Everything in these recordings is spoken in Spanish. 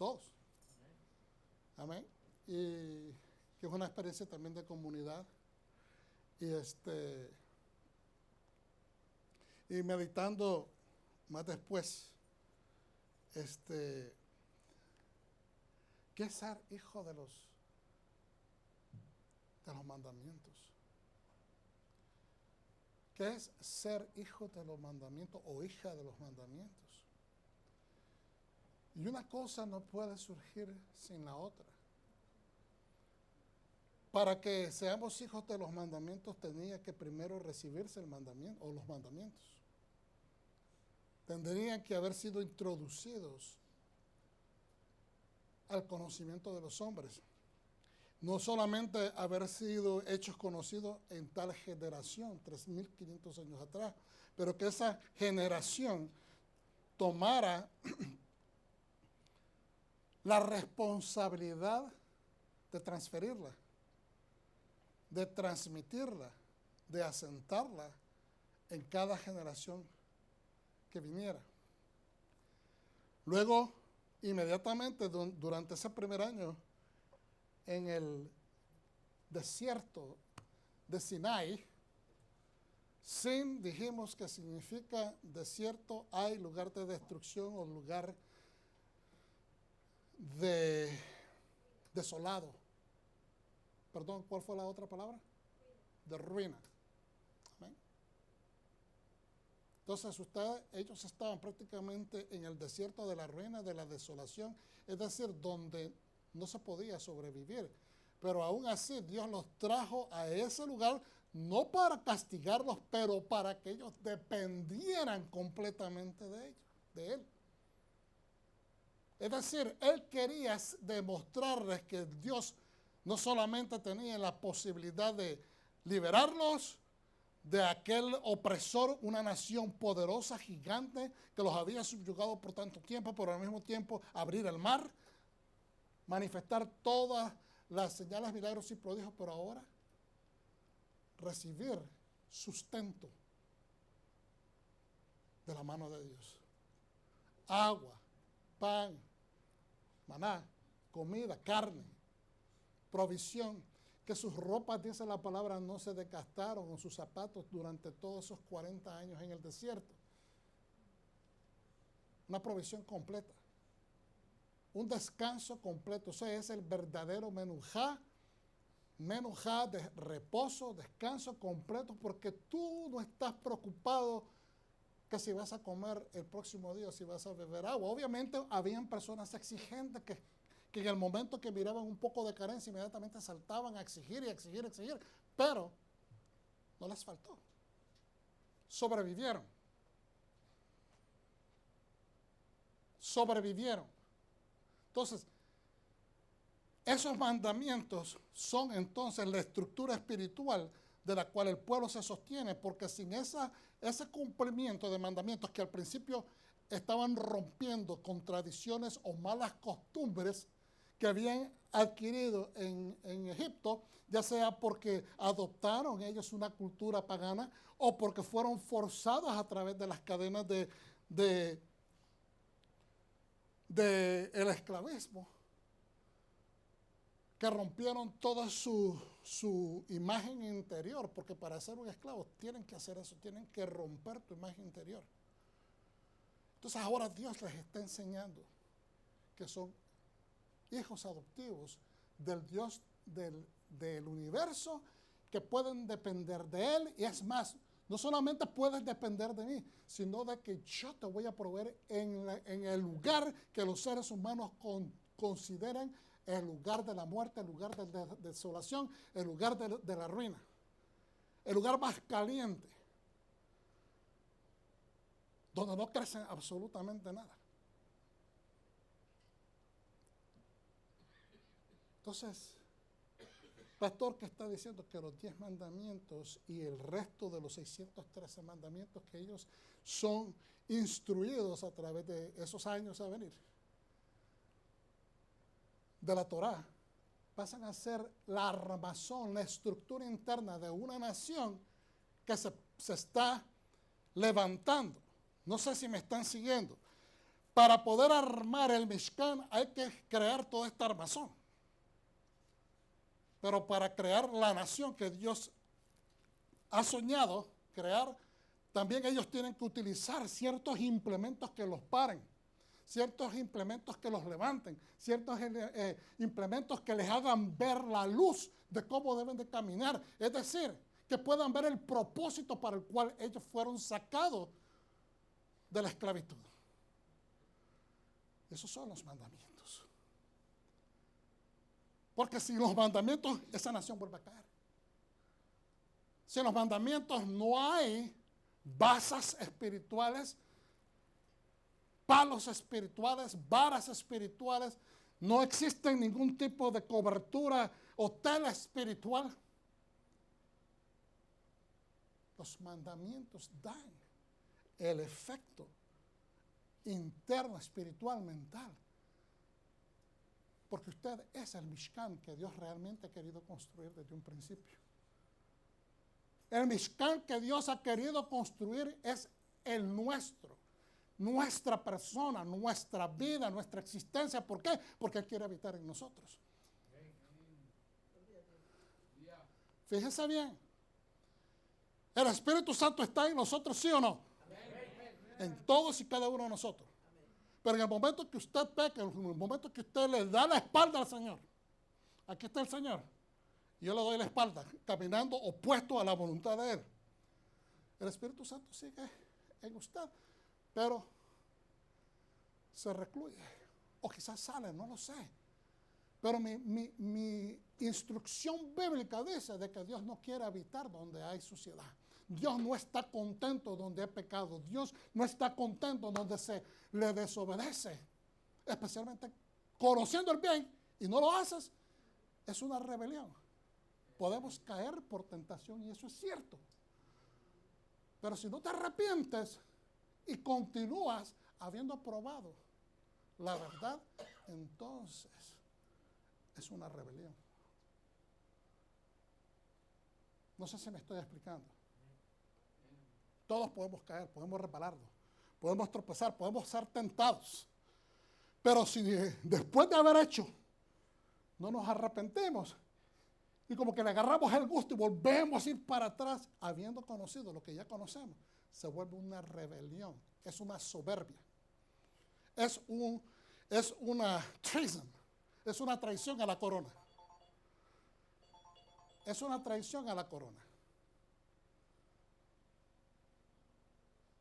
todos. Amén. Y que es una experiencia también de comunidad. Y meditando más después, ¿qué es ser hijo de los mandamientos? ¿Qué es ser hijo de los mandamientos o hija de los mandamientos? Y una cosa no puede surgir sin la otra. Para que seamos hijos de los mandamientos tenía que primero recibirse el mandamiento o los mandamientos. Tendrían que haber sido introducidos al conocimiento de los hombres. No solamente haber sido hechos conocidos en tal generación, 3.500 años atrás, pero que esa generación tomara la responsabilidad de transferirla, de transmitirla, de asentarla en cada generación que viniera. Luego, inmediatamente durante ese primer año, en el desierto de Sinai, Sin dijimos que significa desierto, hay lugar de destrucción o lugar desolado. Perdón, ¿cuál fue la otra palabra? De ruina. Amén. Entonces ellos estaban prácticamente en el desierto de la ruina, de la desolación, es decir, donde no se podía sobrevivir. Pero aún así Dios los trajo a ese lugar, no para castigarlos, pero para que ellos dependieran completamente de Él. Es decir, Él quería demostrarles que Dios no solamente tenía la posibilidad de liberarlos de aquel opresor, una nación poderosa, gigante, que los había subyugado por tanto tiempo, pero al mismo tiempo abrir el mar, manifestar todas las señales, milagros y prodigios, pero ahora recibir sustento de la mano de Dios. Agua, pan, maná, comida, carne, provisión, que sus ropas, dice la palabra, no se desgastaron, o sus zapatos durante todos esos 40 años en el desierto. Una provisión completa. Un descanso completo. Ese es el verdadero menujá de reposo, descanso completo, porque tú no estás preocupado que si vas a comer el próximo día, si vas a beber agua. Obviamente habían personas exigentes que en el momento que miraban un poco de carencia inmediatamente saltaban a exigir, pero no les faltó. Sobrevivieron. Entonces, esos mandamientos son entonces la estructura espiritual de la cual el pueblo se sostiene, porque sin ese cumplimiento de mandamientos que al principio estaban rompiendo con tradiciones o malas costumbres que habían adquirido en Egipto, ya sea porque adoptaron ellos una cultura pagana o porque fueron forzados a través de las cadenas del esclavismo, que rompieron toda su imagen interior, porque para ser un esclavo tienen que hacer eso, tienen que romper tu imagen interior. Entonces ahora Dios les está enseñando que son hijos adoptivos del Dios del universo, que pueden depender de Él, y es más, no solamente puedes depender de mí, sino de que yo te voy a proveer en el lugar que los seres humanos consideran el lugar de la muerte, el lugar de la desolación, el lugar de la ruina, el lugar más caliente, donde no crece absolutamente nada. Entonces, pastor, que está diciendo que los 10 mandamientos y el resto de los 613 mandamientos, que ellos son instruidos a través de esos años a venir de la Torá, pasan a ser la armazón, la estructura interna de una nación que se está levantando. No sé si me están siguiendo, Para poder armar el Mishkan hay que crear toda esta armazón. Pero para crear la nación que Dios ha soñado crear, también ellos tienen que utilizar ciertos implementos que los paren, ciertos implementos que los levanten, ciertos implementos que les hagan ver la luz de cómo deben de caminar. Es decir, que puedan ver el propósito para el cual ellos fueron sacados de la esclavitud. Esos son los mandamientos. Porque sin los mandamientos, esa nación vuelve a caer. Sin los mandamientos no hay basas espirituales, palos espirituales, varas espirituales. No existe ningún tipo de cobertura o tela espiritual. Los mandamientos dan el efecto interno, espiritual, mental. Porque usted es el Mishkan que Dios realmente ha querido construir desde un principio. El Mishkan que Dios ha querido construir es el nuestro, nuestra persona, nuestra vida, nuestra existencia. ¿Por qué? Porque Él quiere habitar en nosotros. Fíjense bien. ¿El Espíritu Santo está en nosotros, sí o no? En todos y cada uno de nosotros. Pero en el momento que usted peca, en el momento que usted le da la espalda al Señor, aquí está el Señor, y yo le doy la espalda, caminando opuesto a la voluntad de Él. El Espíritu Santo sigue en usted, pero se recluye, o quizás sale, no lo sé. Pero mi instrucción bíblica dice de que Dios no quiere habitar donde hay suciedad. Dios no está contento donde hay pecado. Dios no está contento donde se le desobedece. Especialmente conociendo el bien y no lo haces, es una rebelión. Podemos caer por tentación y eso es cierto. Pero si no te arrepientes y continúas habiendo probado la verdad, entonces es una rebelión. No sé si me estoy explicando. Todos podemos caer, podemos resbalarnos, podemos tropezar, podemos ser tentados. Pero si después de haber hecho no nos arrepentimos y como que le agarramos el gusto y volvemos a ir para atrás, habiendo conocido lo que ya conocemos, se vuelve una rebelión, es una soberbia, es una treason, es una traición a la corona. Es una traición a la corona.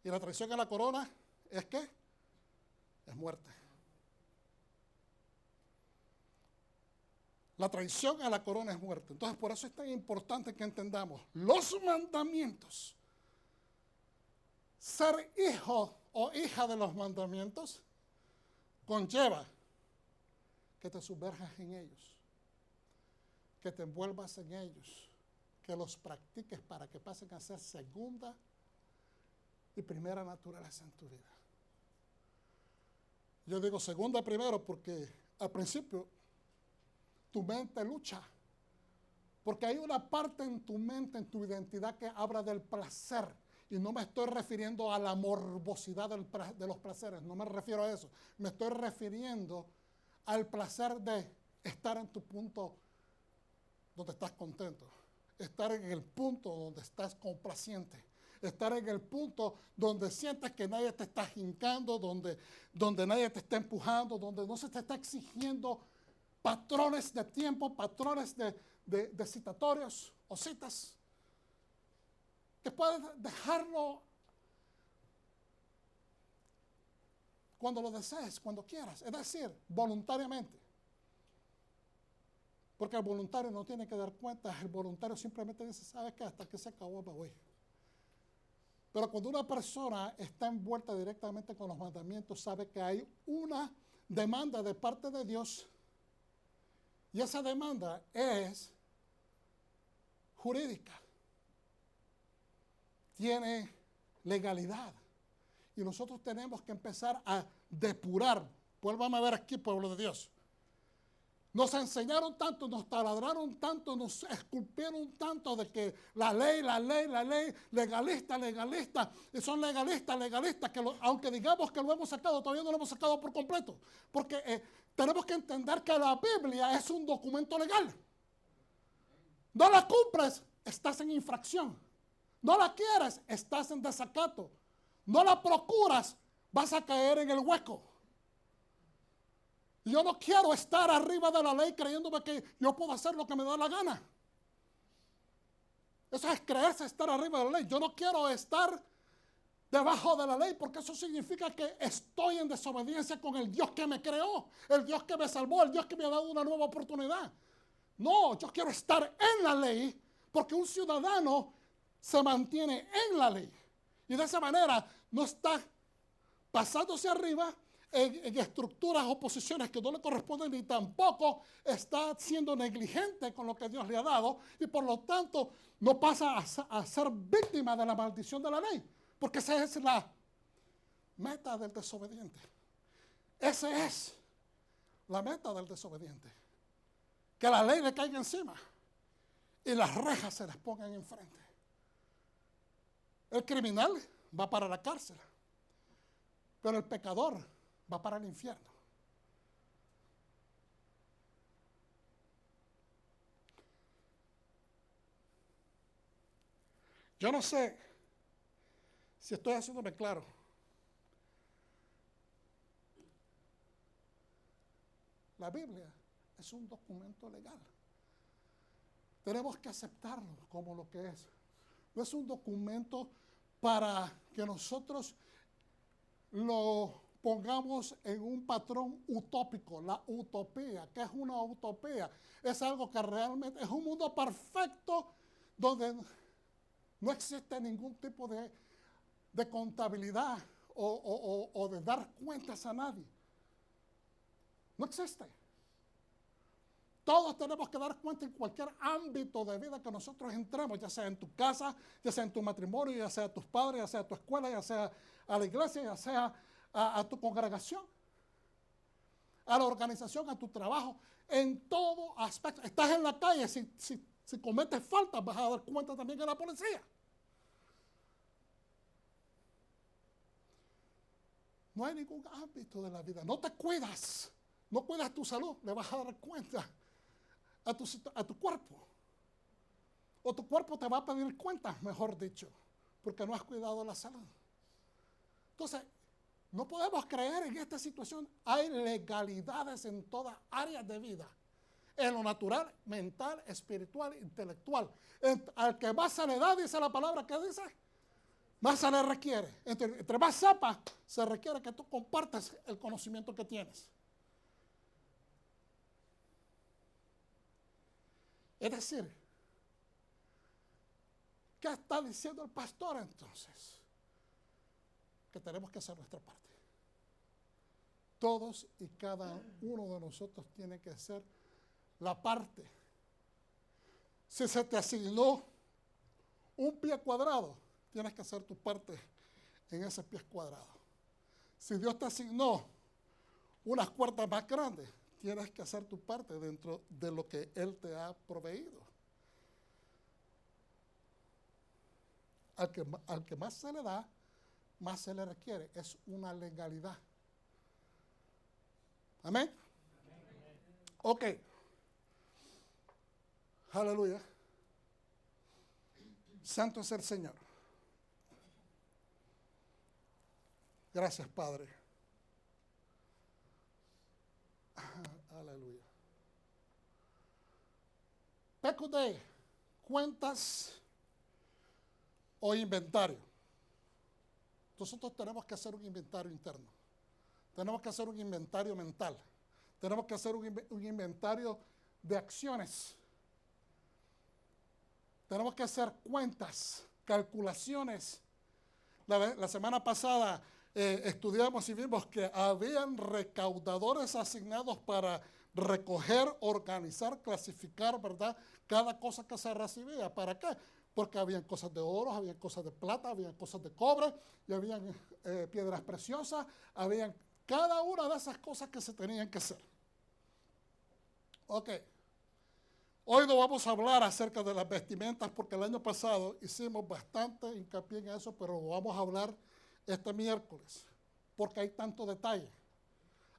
Y la traición a la corona es ¿qué? Es muerte. La traición a la corona es muerte. Entonces, por eso es tan importante que entendamos los mandamientos. Ser hijo o hija de los mandamientos conlleva que te sumerjas en ellos, que te envuelvas en ellos, que los practiques para que pasen a ser segunda y primera naturaleza en tu vida. Yo digo segunda primero porque al principio tu mente lucha, porque hay una parte en tu mente, en tu identidad que habla del placer, y no me estoy refiriendo a la morbosidad de los placeres, no me refiero a eso, me estoy refiriendo al placer de estar en tu punto donde estás contento, estar en el punto donde estás complaciente, estar en el punto donde sientes que nadie te está hincando, donde nadie te está empujando, donde no se te está exigiendo patrones de tiempo, patrones de citatorios o citas, que puedes dejarlo cuando lo desees, cuando quieras, es decir, voluntariamente. Porque el voluntario no tiene que dar cuenta, el voluntario simplemente dice, ¿sabes qué? Hasta que se acabó me voy. Pero cuando una persona está envuelta directamente con los mandamientos, sabe que hay una demanda de parte de Dios, y esa demanda es jurídica, tiene legalidad, y nosotros tenemos que empezar a depurar. Vuélvame a ver aquí, pueblo de Dios. Nos enseñaron tanto, nos taladraron tanto, nos esculpieron tanto de que la ley, legalista, y son legalistas, que aunque digamos que lo hemos sacado, todavía no lo hemos sacado por completo. Porque tenemos que entender que la Biblia es un documento legal. No la cumples, estás en infracción. No la quieres, estás en desacato. No la procuras, vas a caer en el hueco. Yo no quiero estar arriba de la ley creyéndome que yo puedo hacer lo que me da la gana. Eso es creerse estar arriba de la ley. Yo no quiero estar debajo de la ley porque eso significa que estoy en desobediencia con el Dios que me creó, el Dios que me salvó, el Dios que me ha dado una nueva oportunidad. No, yo quiero estar en la ley porque un ciudadano se mantiene en la ley. Y de esa manera no está pasándose arriba en estructuras o posiciones que no le corresponden, ni tampoco está siendo negligente con lo que Dios le ha dado, y por lo tanto no pasa a ser víctima de la maldición de la ley, porque esa es la meta del desobediente. Esa es la meta del desobediente, que la ley le caiga encima y las rejas se les pongan enfrente. El criminal va para la cárcel, pero el pecador va para el infierno. Yo no sé si estoy haciéndome claro. La Biblia es un documento legal. Tenemos que aceptarlo como lo que es. No es un documento para que nosotros lo pongamos en un patrón utópico, la utopía. ¿Qué es una utopía? Es algo que realmente es un mundo perfecto donde no existe ningún tipo de contabilidad o de dar cuentas a nadie. No existe. Todos tenemos que dar cuenta en cualquier ámbito de vida que nosotros entremos, ya sea en tu casa, ya sea en tu matrimonio, ya sea a tus padres, ya sea a tu escuela, ya sea a la iglesia, ya sea a tu congregación, a la organización, a tu trabajo, en todo aspecto. Estás en la calle, si cometes faltas vas a dar cuenta también a la policía. No hay ningún ámbito de la vida. No te cuidas, no cuidas tu salud, le vas a dar cuenta a tu cuerpo. O tu cuerpo te va a pedir cuentas, mejor dicho, porque no has cuidado la salud. Entonces, no podemos creer en esta situación. Hay legalidades en todas áreas de vida. En lo natural, mental, espiritual, intelectual. Al que más se le da, dice la palabra, ¿qué dice? Más se le requiere. Entre más sepas, se requiere que tú compartas el conocimiento que tienes. Es decir, ¿qué está diciendo el pastor entonces? Que tenemos que hacer nuestra parte. Todos y cada uno de nosotros tiene que hacer la parte. Si se te asignó un pie cuadrado, tienes que hacer tu parte en ese pie cuadrado. Si Dios te asignó unas cuerdas más grandes, tienes que hacer tu parte dentro de lo que Él te ha proveído. Al que más se le da, más se le requiere. Es una legalidad. Amén. Ok. Aleluya. Santo es el Señor. Gracias, Padre. Aleluya. Peco de cuentas o inventario. Nosotros tenemos que hacer un inventario interno. Tenemos que hacer un inventario mental. Tenemos que hacer un inventario de acciones. Tenemos que hacer cuentas, calculaciones. La semana pasada estudiamos y vimos que habían recaudadores asignados para recoger, organizar, clasificar, ¿verdad? Cada cosa que se recibía. ¿Para qué? Porque habían cosas de oro, habían cosas de plata, habían cosas de cobre, y habían piedras preciosas, habían cada una de esas cosas que se tenían que hacer. Ok. Hoy no vamos a hablar acerca de las vestimentas porque el año pasado hicimos bastante hincapié en eso, pero lo vamos a hablar este miércoles porque hay tanto detalle.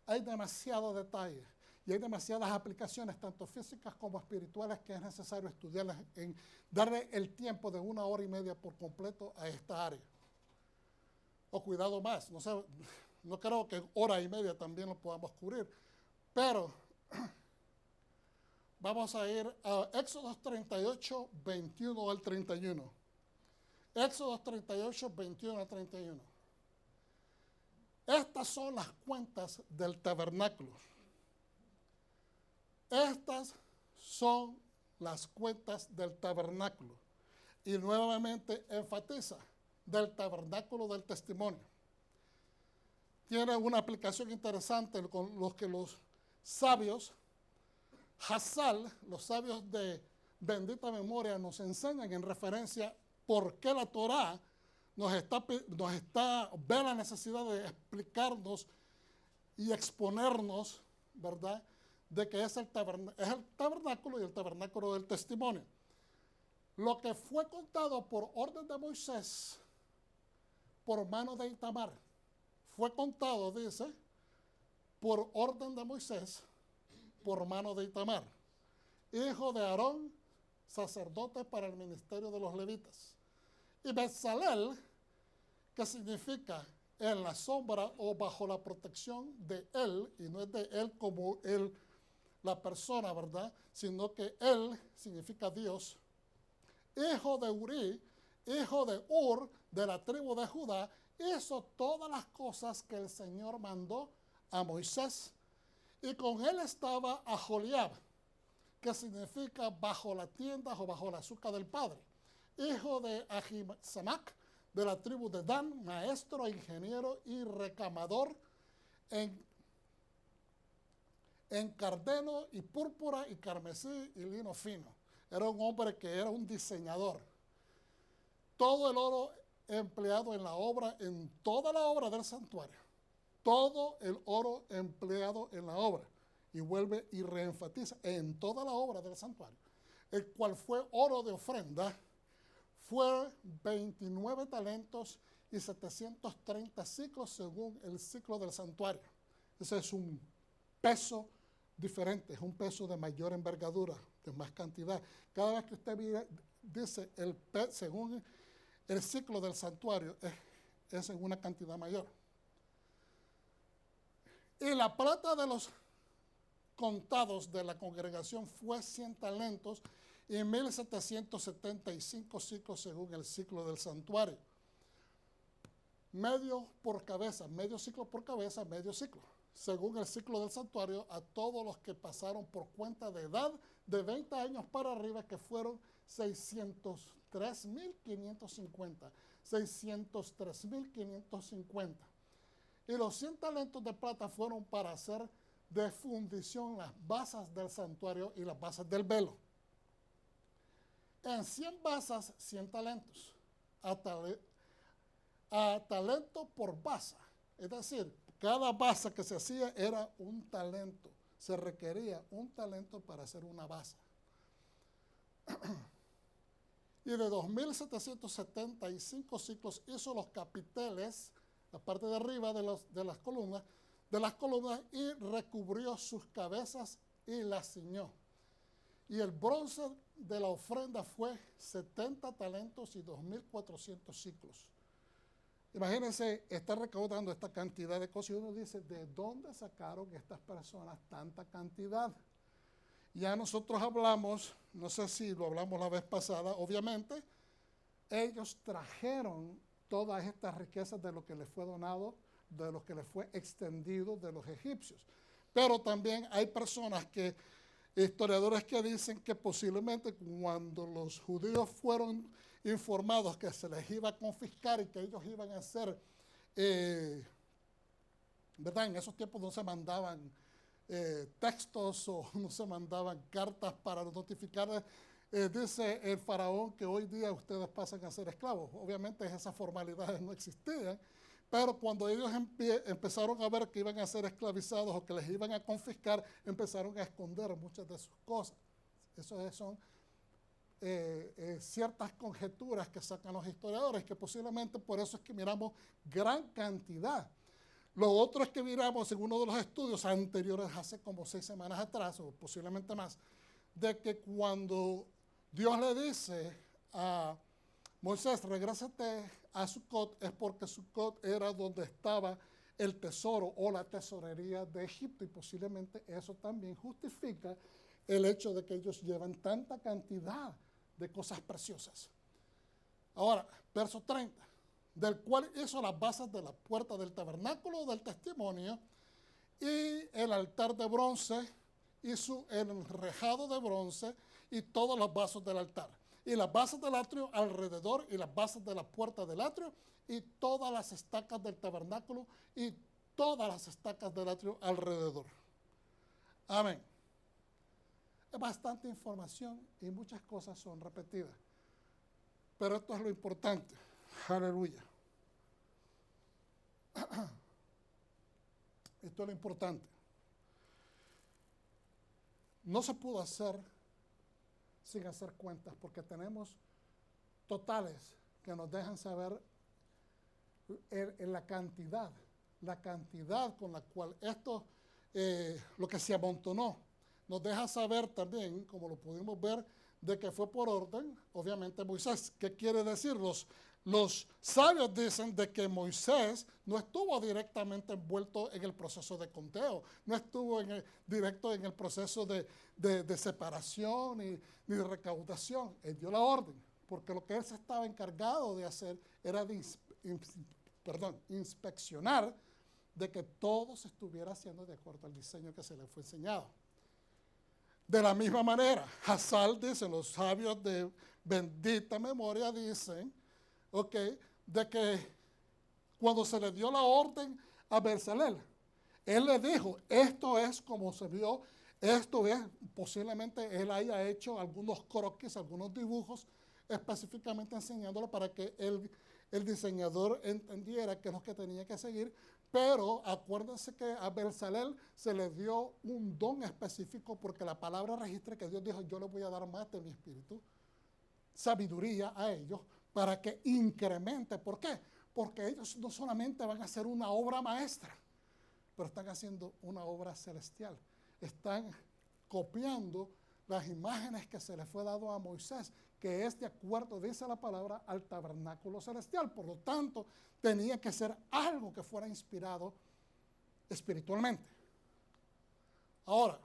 Hay demasiado detalle y hay demasiadas aplicaciones, tanto físicas como espirituales, que es necesario estudiarlas, en darle el tiempo de 1 hora y media por completo a esta área. O cuidado más, no sé, no creo que 1 hora y media también lo podamos cubrir, pero vamos a ir a Éxodo 38, 21 al 31. Éxodo 38, 21 al 31. Estas son las cuentas del tabernáculo. Estas son las cuentas del tabernáculo. Y nuevamente enfatiza, del tabernáculo del testimonio. Tiene una aplicación interesante con los que los sabios, Hazal, los sabios de bendita memoria, nos enseñan en referencia por qué la Torá ve la necesidad de explicarnos y exponernos, ¿verdad?, de que es el tabernáculo y el tabernáculo del testimonio. Lo que fue contado por orden de Moisés, por mano de Itamar, fue contado, dice, por orden de Moisés, por mano de Itamar, hijo de Aarón, sacerdote para el ministerio de los levitas. Y Bezalel, que significa en la sombra o bajo la protección de él, y no es de él como él, la persona, ¿verdad?, sino que él significa Dios, hijo de Uri, hijo de Ur, de la tribu de Judá, hizo todas las cosas que el Señor mandó a Moisés. Y con él estaba Aholiab, que significa bajo la tienda o bajo la azúcar del padre, hijo de Ahisamac, de la tribu de Dan, maestro, ingeniero y recamador en cardeno y púrpura y carmesí y lino fino. Era un hombre que era un diseñador. Todo el oro empleado en la obra, en toda la obra del santuario, todo el oro empleado en la obra, y vuelve y reenfatiza, en toda la obra del santuario, el cual fue oro de ofrenda, fue 29 talentos y 730 ciclos según el ciclo del santuario. Ese es un peso diferente, es un peso de mayor envergadura, de más cantidad. Cada vez que usted dice según el ciclo del santuario, es en una cantidad mayor. Y la plata de los contados de la congregación fue 100 talentos y 1775 ciclos según el ciclo del santuario. Medio por cabeza, medio ciclo por cabeza, medio ciclo. Según el ciclo del santuario, a todos los que pasaron por cuenta de edad de 20 años para arriba, que fueron 603.550. 603.550. Y los 100 talentos de plata fueron para hacer de fundición las basas del santuario y las basas del velo. En 100 basas, 100 talentos. A talento por basa. Es decir, cada basa que se hacía era un talento. Se requería un talento para hacer una basa. Y de 2.775 ciclos hizo los capiteles, la parte de arriba de las columnas, y recubrió sus cabezas y las ciñó. Y el bronce de la ofrenda fue 70 talentos y 2.400 ciclos. Imagínense estar recaudando esta cantidad de cosas y uno dice, ¿de dónde sacaron estas personas tanta cantidad? Ya nosotros hablamos, no sé si lo hablamos la vez pasada, obviamente, ellos trajeron todas estas riquezas de lo que les fue donado, de lo que les fue extendido de los egipcios. Pero también hay personas historiadores que dicen que posiblemente cuando los judíos fueron informados que se les iba a confiscar y que ellos iban a hacer, ¿verdad? En esos tiempos no se mandaban textos o no se mandaban cartas para notificar. Dice el faraón que hoy día ustedes pasan a ser esclavos. Obviamente esas formalidades no existían, Pero cuando ellos empezaron a ver que iban a ser esclavizados o que les iban a confiscar, empezaron a esconder muchas de sus cosas. Eso son ciertas conjeturas que sacan los historiadores, que posiblemente por eso es que miramos gran cantidad. Lo otro es que miramos en uno de los estudios anteriores, hace como 6 semanas atrás, o posiblemente más, de que cuando Dios le dice a Moisés, regrésate a Sucot, es porque Sucot era donde estaba el tesoro o la tesorería de Egipto, y posiblemente eso también justifica el hecho de que ellos llevan tanta cantidad de cosas preciosas. Ahora, verso 30, del cual hizo las bases de la puerta del tabernáculo del testimonio y el altar de bronce y el enrejado de bronce y todos los vasos del altar. Y las bases del atrio alrededor y las bases de la puerta del atrio y todas las estacas del tabernáculo y todas las estacas del atrio alrededor. Amén. Es bastante información y muchas cosas son repetidas. Pero esto es lo importante. Aleluya. Esto es lo importante. No se pudo hacer sin hacer cuentas, porque tenemos totales que nos dejan saber en la cantidad con la cual esto, lo que se amontonó, nos deja saber también, como lo pudimos ver, de que fue por orden, obviamente, Moisés. ¿Qué quiere decir? Los sabios dicen de que Moisés no estuvo directamente envuelto en el proceso de conteo, no estuvo directo en el proceso de separación ni de recaudación. Él dio la orden, porque lo que él se estaba encargado de hacer era de inspeccionar de que todo se estuviera haciendo de acuerdo al diseño que se le fue enseñado. De la misma manera, Hazal dice, los sabios de bendita memoria dicen, de que cuando se le dio la orden a Bezalel, él le dijo, esto es como se vio, esto es, posiblemente él haya hecho algunos croquis, algunos dibujos, específicamente enseñándolo para que el diseñador entendiera qué es lo que tenía que seguir. Pero acuérdense que a Bezalel se le dio un don específico, porque la palabra registra que Dios dijo, yo le voy a dar más de mi espíritu, sabiduría a ellos, para que incremente. ¿Por qué? Porque ellos no solamente van a hacer una obra maestra, pero están haciendo una obra celestial. Están copiando las imágenes que se le fue dado a Moisés, que es de acuerdo, dice la palabra, al tabernáculo celestial. Por lo tanto, tenía que ser algo que fuera inspirado espiritualmente. Ahora,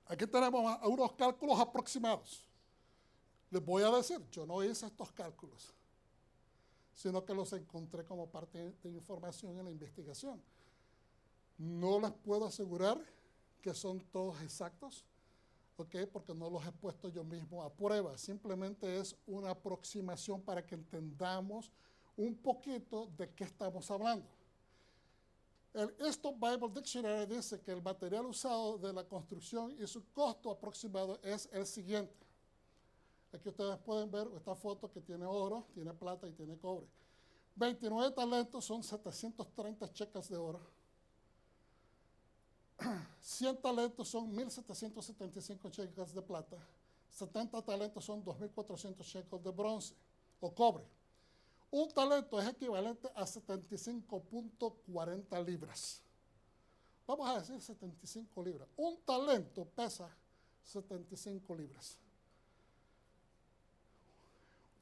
aquí tenemos unos cálculos aproximados. Les voy a decir, yo no hice estos cálculos, sino que los encontré como parte de información en la investigación. No les puedo asegurar que son todos exactos, porque no los he puesto yo mismo a prueba. Simplemente es una aproximación para que entendamos un poquito de qué estamos hablando. El Easton Bible Dictionary dice que el material usado de la construcción y su costo aproximado es el siguiente. Aquí ustedes pueden ver esta foto que tiene oro, tiene plata y tiene cobre. 29 talentos son 730 checas de oro. 100 talentos son 1.775 checas de plata. 70 talentos son 2.400 checos de bronce o cobre. Un talento es equivalente a 75.40 libras. Vamos a decir 75 libras. Un talento pesa 75 libras.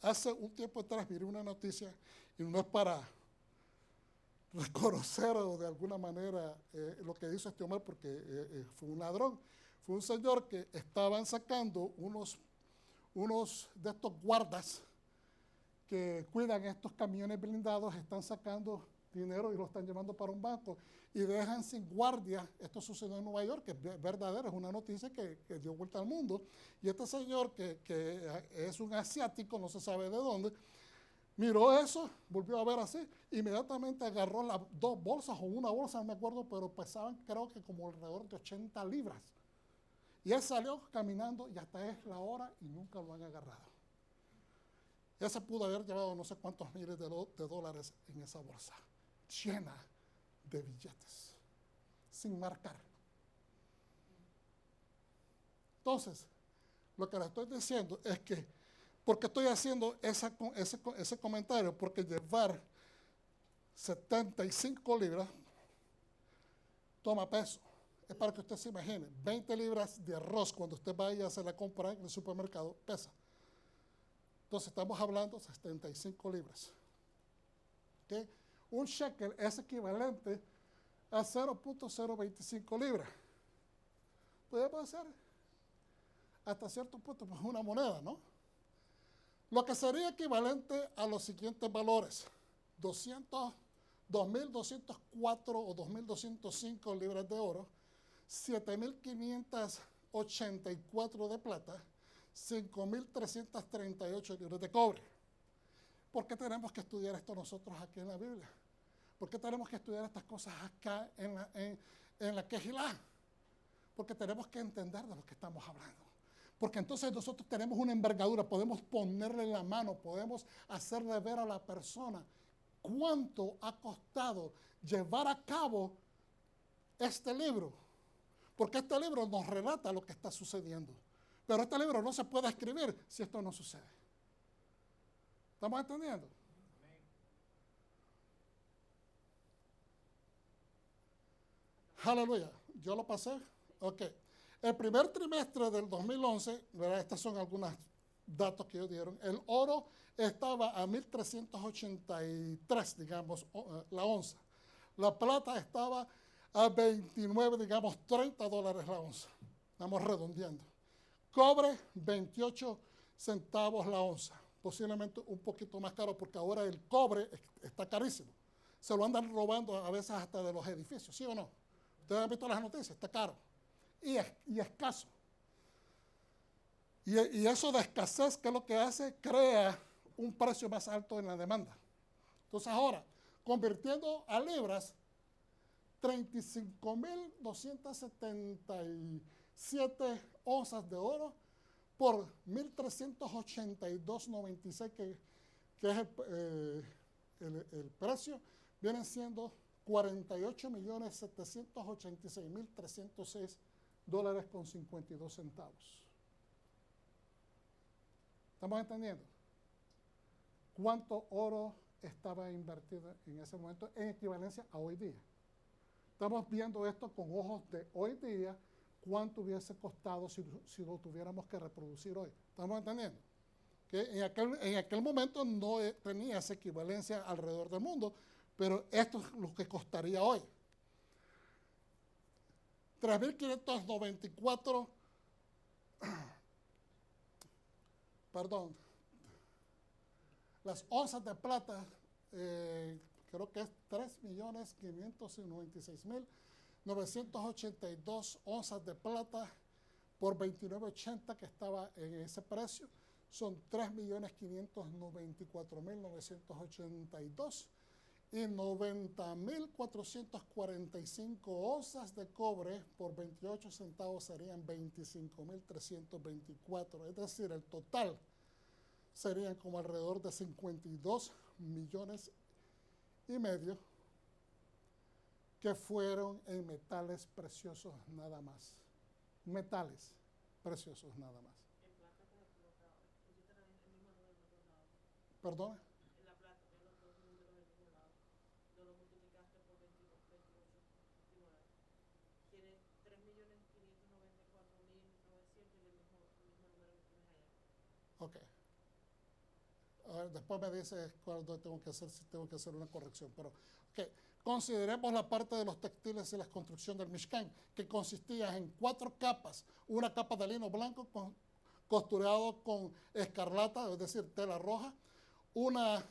Hace un tiempo atrás miré una noticia, y no es para reconocer de alguna manera lo que hizo este hombre, porque fue un ladrón. Fue un señor que estaban sacando unos de estos guardas que cuidan estos camiones blindados, están sacando dinero y lo están llevando para un banco y dejan sin guardia. Esto sucedió en Nueva York, que es verdadero, es una noticia que dio vuelta al mundo. Y este señor, que es un asiático, no se sabe de dónde, miró eso, volvió a ver así, inmediatamente agarró las 2 bolsas o una bolsa, no me acuerdo, pero pesaban creo que como alrededor de 80 libras. Y él salió caminando y hasta es la hora y nunca lo han agarrado. Ese pudo haber llevado no sé cuántos miles de dólares en esa bolsa, llena de billetes, sin marcar. Entonces, lo que le estoy diciendo es que, ¿por qué estoy haciendo ese comentario? Porque llevar 75 libras toma peso. Es para que usted se imagine, 20 libras de arroz cuando usted vaya a hacer la compra en el supermercado pesa. Entonces estamos hablando de 75 libras. ¿Okay? Un shekel es equivalente a 0.025 libras. Podemos hacer hasta cierto punto pues una moneda, ¿no? Lo que sería equivalente a los siguientes valores: 2.204 o 2.205 libras de oro, 7.584 de plata, 5.338 libras de cobre. ¿Por qué tenemos que estudiar esto nosotros aquí en la Biblia? ¿Por qué tenemos que estudiar estas cosas acá en la Quejilá? Porque tenemos que entender de lo que estamos hablando. Porque entonces nosotros tenemos una envergadura, podemos ponerle en la mano, podemos hacerle ver a la persona cuánto ha costado llevar a cabo este libro. Porque este libro nos relata lo que está sucediendo. Pero este libro no se puede escribir si esto no sucede. ¿Estamos entendiendo? Aleluya. ¿Yo lo pasé? Ok. El primer trimestre del 2011, ¿verdad? Estos son algunos datos que ellos dieron. El oro estaba a 1.383, digamos, la onza. La plata estaba a 29, digamos, 30 dólares la onza. Estamos redondeando. Cobre, 28 centavos la onza. Posiblemente un poquito más caro porque ahora el cobre está carísimo. Se lo andan robando a veces hasta de los edificios, ¿sí o no? Ustedes han visto las noticias, está caro y escaso. Y eso de escasez, ¿qué es lo que hace? Crea un precio más alto en la demanda. Entonces ahora, convirtiendo a libras, 35.277 onzas de oro por 1.382.96, que es el precio, vienen siendo 48.786.306 dólares con 52 centavos. ¿Estamos entendiendo? ¿Cuánto oro estaba invertido en ese momento en equivalencia a hoy día? Estamos viendo esto con ojos de hoy día, cuánto hubiese costado si lo tuviéramos que reproducir hoy. ¿Estamos entendiendo? Que en aquel momento no tenía esa equivalencia alrededor del mundo, pero esto es lo que costaría hoy. 3.594, perdón, las onzas de plata, creo que es 3.596.982 onzas de plata por 29.80 que estaba en ese precio. Son 3.594.982 y 90.445 onzas de cobre por 28 centavos serían 25.324. Es decir, el total serían como alrededor de 52 millones y medio que fueron en metales preciosos nada más. Metales preciosos nada más. En plata te pusiste el mismo número en los dos lados. ¿Perdón? En la plata, en los dos números del mismo lado. No lo multiplicaste por 28 dólares. Tiene 3.594.900 y el mismo número que tienes allá. Ok. Después me dice cuándo tengo que hacer, si tengo que hacer una corrección. Pero, ok. Consideremos la parte de los textiles y la construcción del Mishkan, que consistía en 4 capas. Una capa de lino blanco costurado con escarlata, es decir, tela roja. Una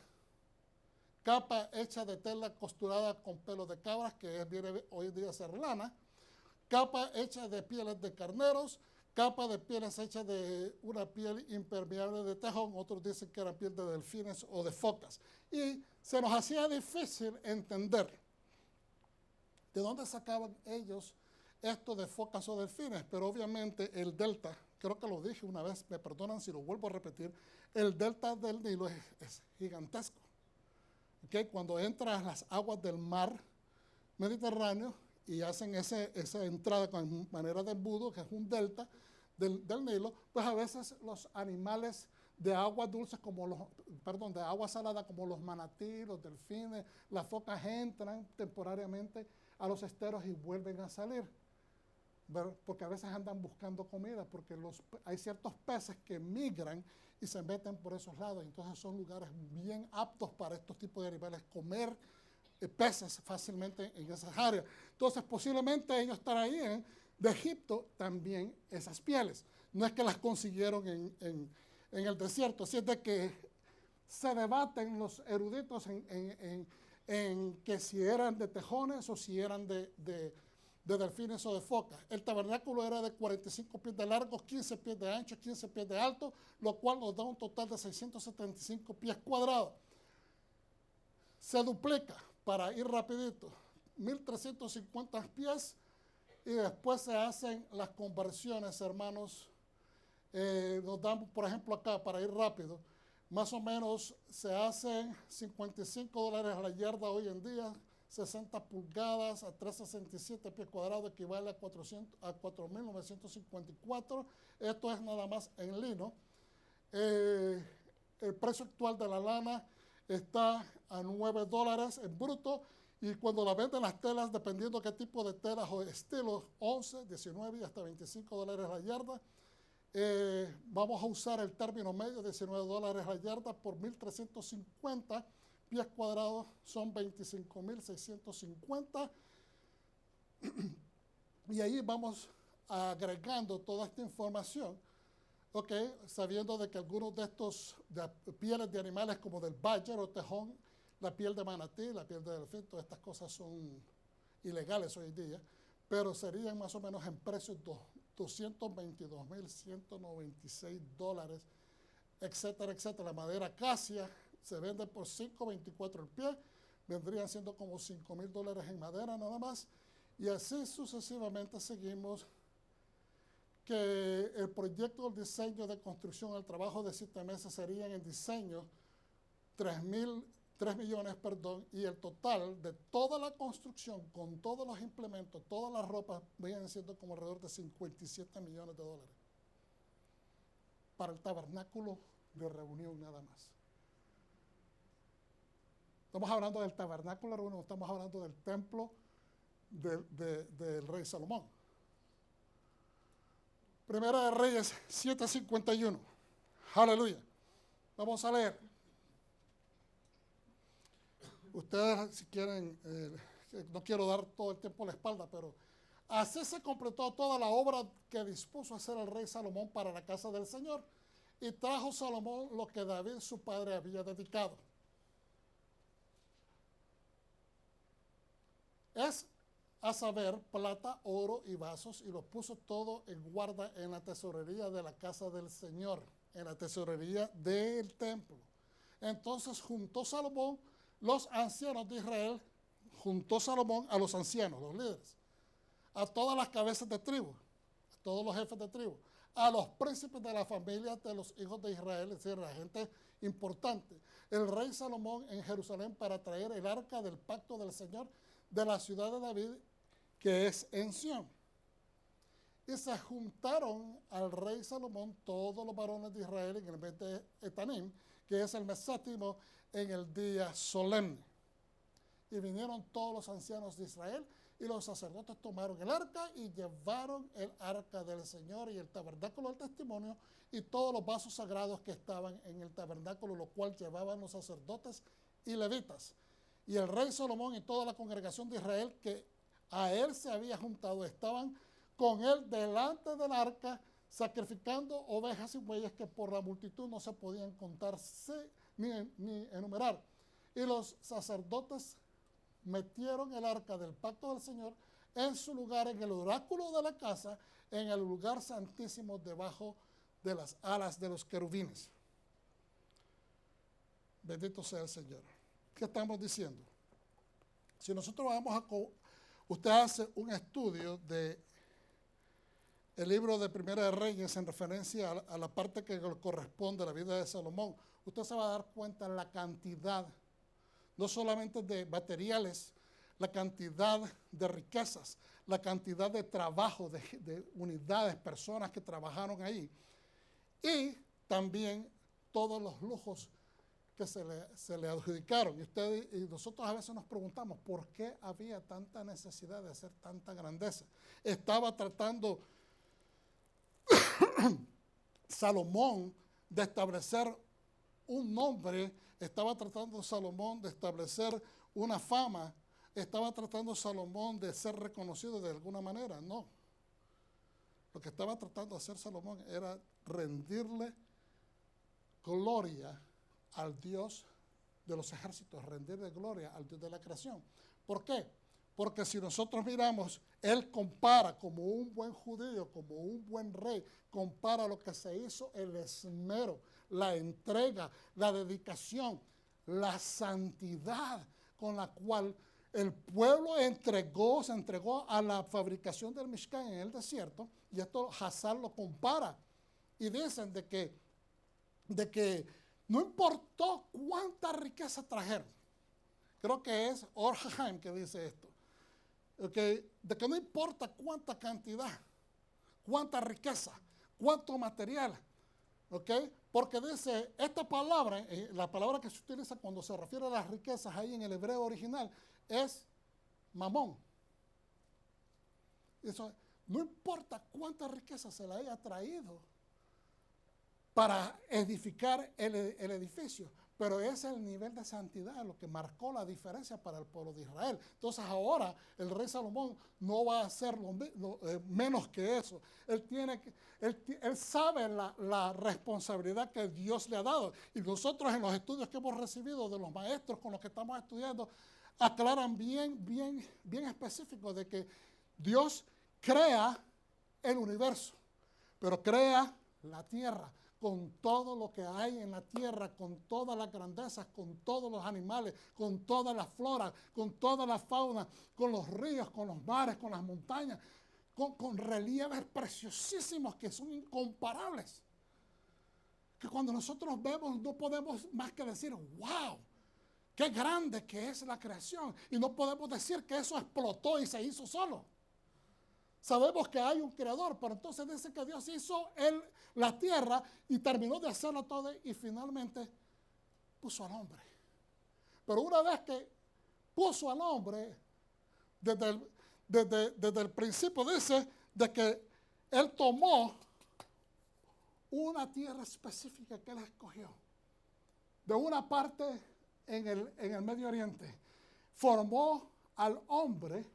capa hecha de tela costurada con pelos de cabras, que viene hoy en día a ser lana. Capa hecha de pieles de carneros. Capa de pieles hecha de una piel impermeable de tejón. Otros dicen que era piel de delfines o de focas. Y se nos hacía difícil entender de dónde sacaban ellos esto de focas o delfines, pero obviamente el delta creo que lo dije una vez, me perdonan si lo vuelvo a repetir, el delta del Nilo es gigantesco. ¿Okay? Cuando entras a las aguas del mar Mediterráneo y hacen esa entrada con manera de embudo, que es un delta del Nilo, pues a veces los animales de agua dulce de agua salada como los manatí, los delfines, las focas entran temporariamente a los esteros y vuelven a salir, ¿verdad? Porque a veces andan buscando comida, porque hay ciertos peces que migran y se meten por esos lados, entonces son lugares bien aptos para estos tipos de animales comer peces fácilmente en esas áreas. Entonces posiblemente ellos traían de Egipto también esas pieles, no es que las consiguieron en el desierto, así es de que se debaten los eruditos en que si eran de tejones o si eran de delfines o de focas. El tabernáculo era de 45 pies de largo, 15 pies de ancho, 15 pies de alto, lo cual nos da un total de 675 pies cuadrados. Se duplica, para ir rapidito, 1.350 pies y después se hacen las conversiones, hermanos. Nos dan, por ejemplo, acá, para ir rápido, más o menos se hacen $55 a la yarda hoy en día, 60 pulgadas a 367 pies cuadrados equivale a 4.954. Esto es nada más en lino. El precio actual de la lana está a $9 en bruto, y cuando la venden las telas, dependiendo qué tipo de telas o estilos, 11, 19 y hasta $25 la yarda. Vamos a usar el término medio, $19 la yarda por 1.350 pies cuadrados, son 25.650. Y ahí vamos agregando toda esta información, sabiendo de que algunos de estos pieles de animales como del badger o tejón, la piel de manatí, la piel de delfín, todas estas cosas son ilegales hoy en día, pero serían más o menos en precios $222.196, etcétera, etcétera. La madera acacia se vende por $5.24 el pie, vendrían siendo como $5.000 en madera nada más, y así sucesivamente seguimos, que el proyecto, el diseño de construcción, el trabajo de 7 meses serían en diseño 3 millones, y el total de toda la construcción, con todos los implementos, todas las ropas, vienen siendo como alrededor de $57 millones para el tabernáculo de reunión nada más. Estamos hablando del tabernáculo de reunión, estamos hablando del templo del rey Salomón. Primera de Reyes 7:51. Aleluya. Vamos a leer. Ustedes, si quieren, no quiero dar todo el tiempo a la espalda, pero así se completó toda la obra que dispuso hacer el rey Salomón para la casa del Señor, y trajo Salomón lo que David su padre había dedicado. Es a saber, plata, oro y vasos, y los puso todo en guarda en la tesorería de la casa del Señor, en la tesorería del templo. Entonces juntó Salomón los ancianos de Israel, juntó Salomón a los ancianos, los líderes, a todas las cabezas de tribu, a todos los jefes de tribu, a los príncipes de la familia de los hijos de Israel, es decir, la gente importante. El rey Salomón en Jerusalén para traer el arca del pacto del Señor de la ciudad de David, que es en Sión. Y se juntaron al rey Salomón todos los varones de Israel en el mes de Etanim, que es el mes séptimo, en el día solemne. Y vinieron todos los ancianos de Israel, y los sacerdotes tomaron el arca y llevaron el arca del Señor y el tabernáculo del testimonio y todos los vasos sagrados que estaban en el tabernáculo, lo cual llevaban los sacerdotes y levitas. Y el rey Salomón y toda la congregación de Israel que a él se había juntado estaban con él delante del arca, sacrificando ovejas y bueyes que por la multitud no se podían contarse ni enumerar. Y los sacerdotes metieron el arca del pacto del Señor en su lugar, en el oráculo de la casa, en el lugar santísimo, debajo de las alas de los querubines. Bendito sea el Señor. ¿Qué estamos diciendo? Si nosotros vamos usted hace un estudio de el libro de Primera de Reyes en referencia a la parte que le corresponde a la vida de Salomón, usted se va a dar cuenta de la cantidad, no solamente de materiales, la cantidad de riquezas, la cantidad de trabajo, de unidades, personas que trabajaron ahí, y también todos los lujos que se le adjudicaron. Y nosotros a veces nos preguntamos, ¿por qué había tanta necesidad de hacer tanta grandeza? Estaba tratando Salomón de establecer un nombre, estaba tratando Salomón de establecer una fama, estaba tratando Salomón de ser reconocido de alguna manera. No. Lo que estaba tratando de hacer Salomón era rendirle gloria al Dios de los ejércitos, rendirle gloria al Dios de la creación. ¿Por qué? Porque si nosotros miramos, él compara como un buen judío, como un buen rey, compara lo que se hizo, el esmero, la entrega, la dedicación, la santidad con la cual el pueblo se entregó a la fabricación del Mishkan en el desierto, y esto Hazar lo compara. Y dicen de que no importó cuánta riqueza trajeron. Creo que es Or HaHaim que dice esto. Okay, de que no importa cuánta cantidad, cuánta riqueza, cuánto material. Okay, porque dice, esta palabra, la palabra que se utiliza cuando se refiere a las riquezas ahí en el hebreo original, es mamón. Eso, no importa cuánta riqueza se le haya traído para edificar el edificio, pero es el nivel de santidad lo que marcó la diferencia para el pueblo de Israel. Entonces ahora el rey Salomón no va a hacer menos que eso. Él sabe la responsabilidad que Dios le ha dado, y nosotros en los estudios que hemos recibido de los maestros con los que estamos estudiando, aclaran bien específico de que Dios crea el universo, pero crea la tierra, con todo lo que hay en la tierra, con todas las grandezas, con todos los animales, con toda la flora, con toda la fauna, con los ríos, con los mares, con las montañas, con relieves preciosísimos que son incomparables. Que cuando nosotros vemos no podemos más que decir, wow, qué grande que es la creación. Y no podemos decir que eso explotó y se hizo solo. Sabemos que hay un creador, pero entonces dice que Dios hizo la tierra y terminó de hacerlo todo y finalmente puso al hombre. Pero una vez que puso al hombre, desde el principio dice de que él tomó una tierra específica que él escogió, de una parte en el Medio Oriente, formó al hombre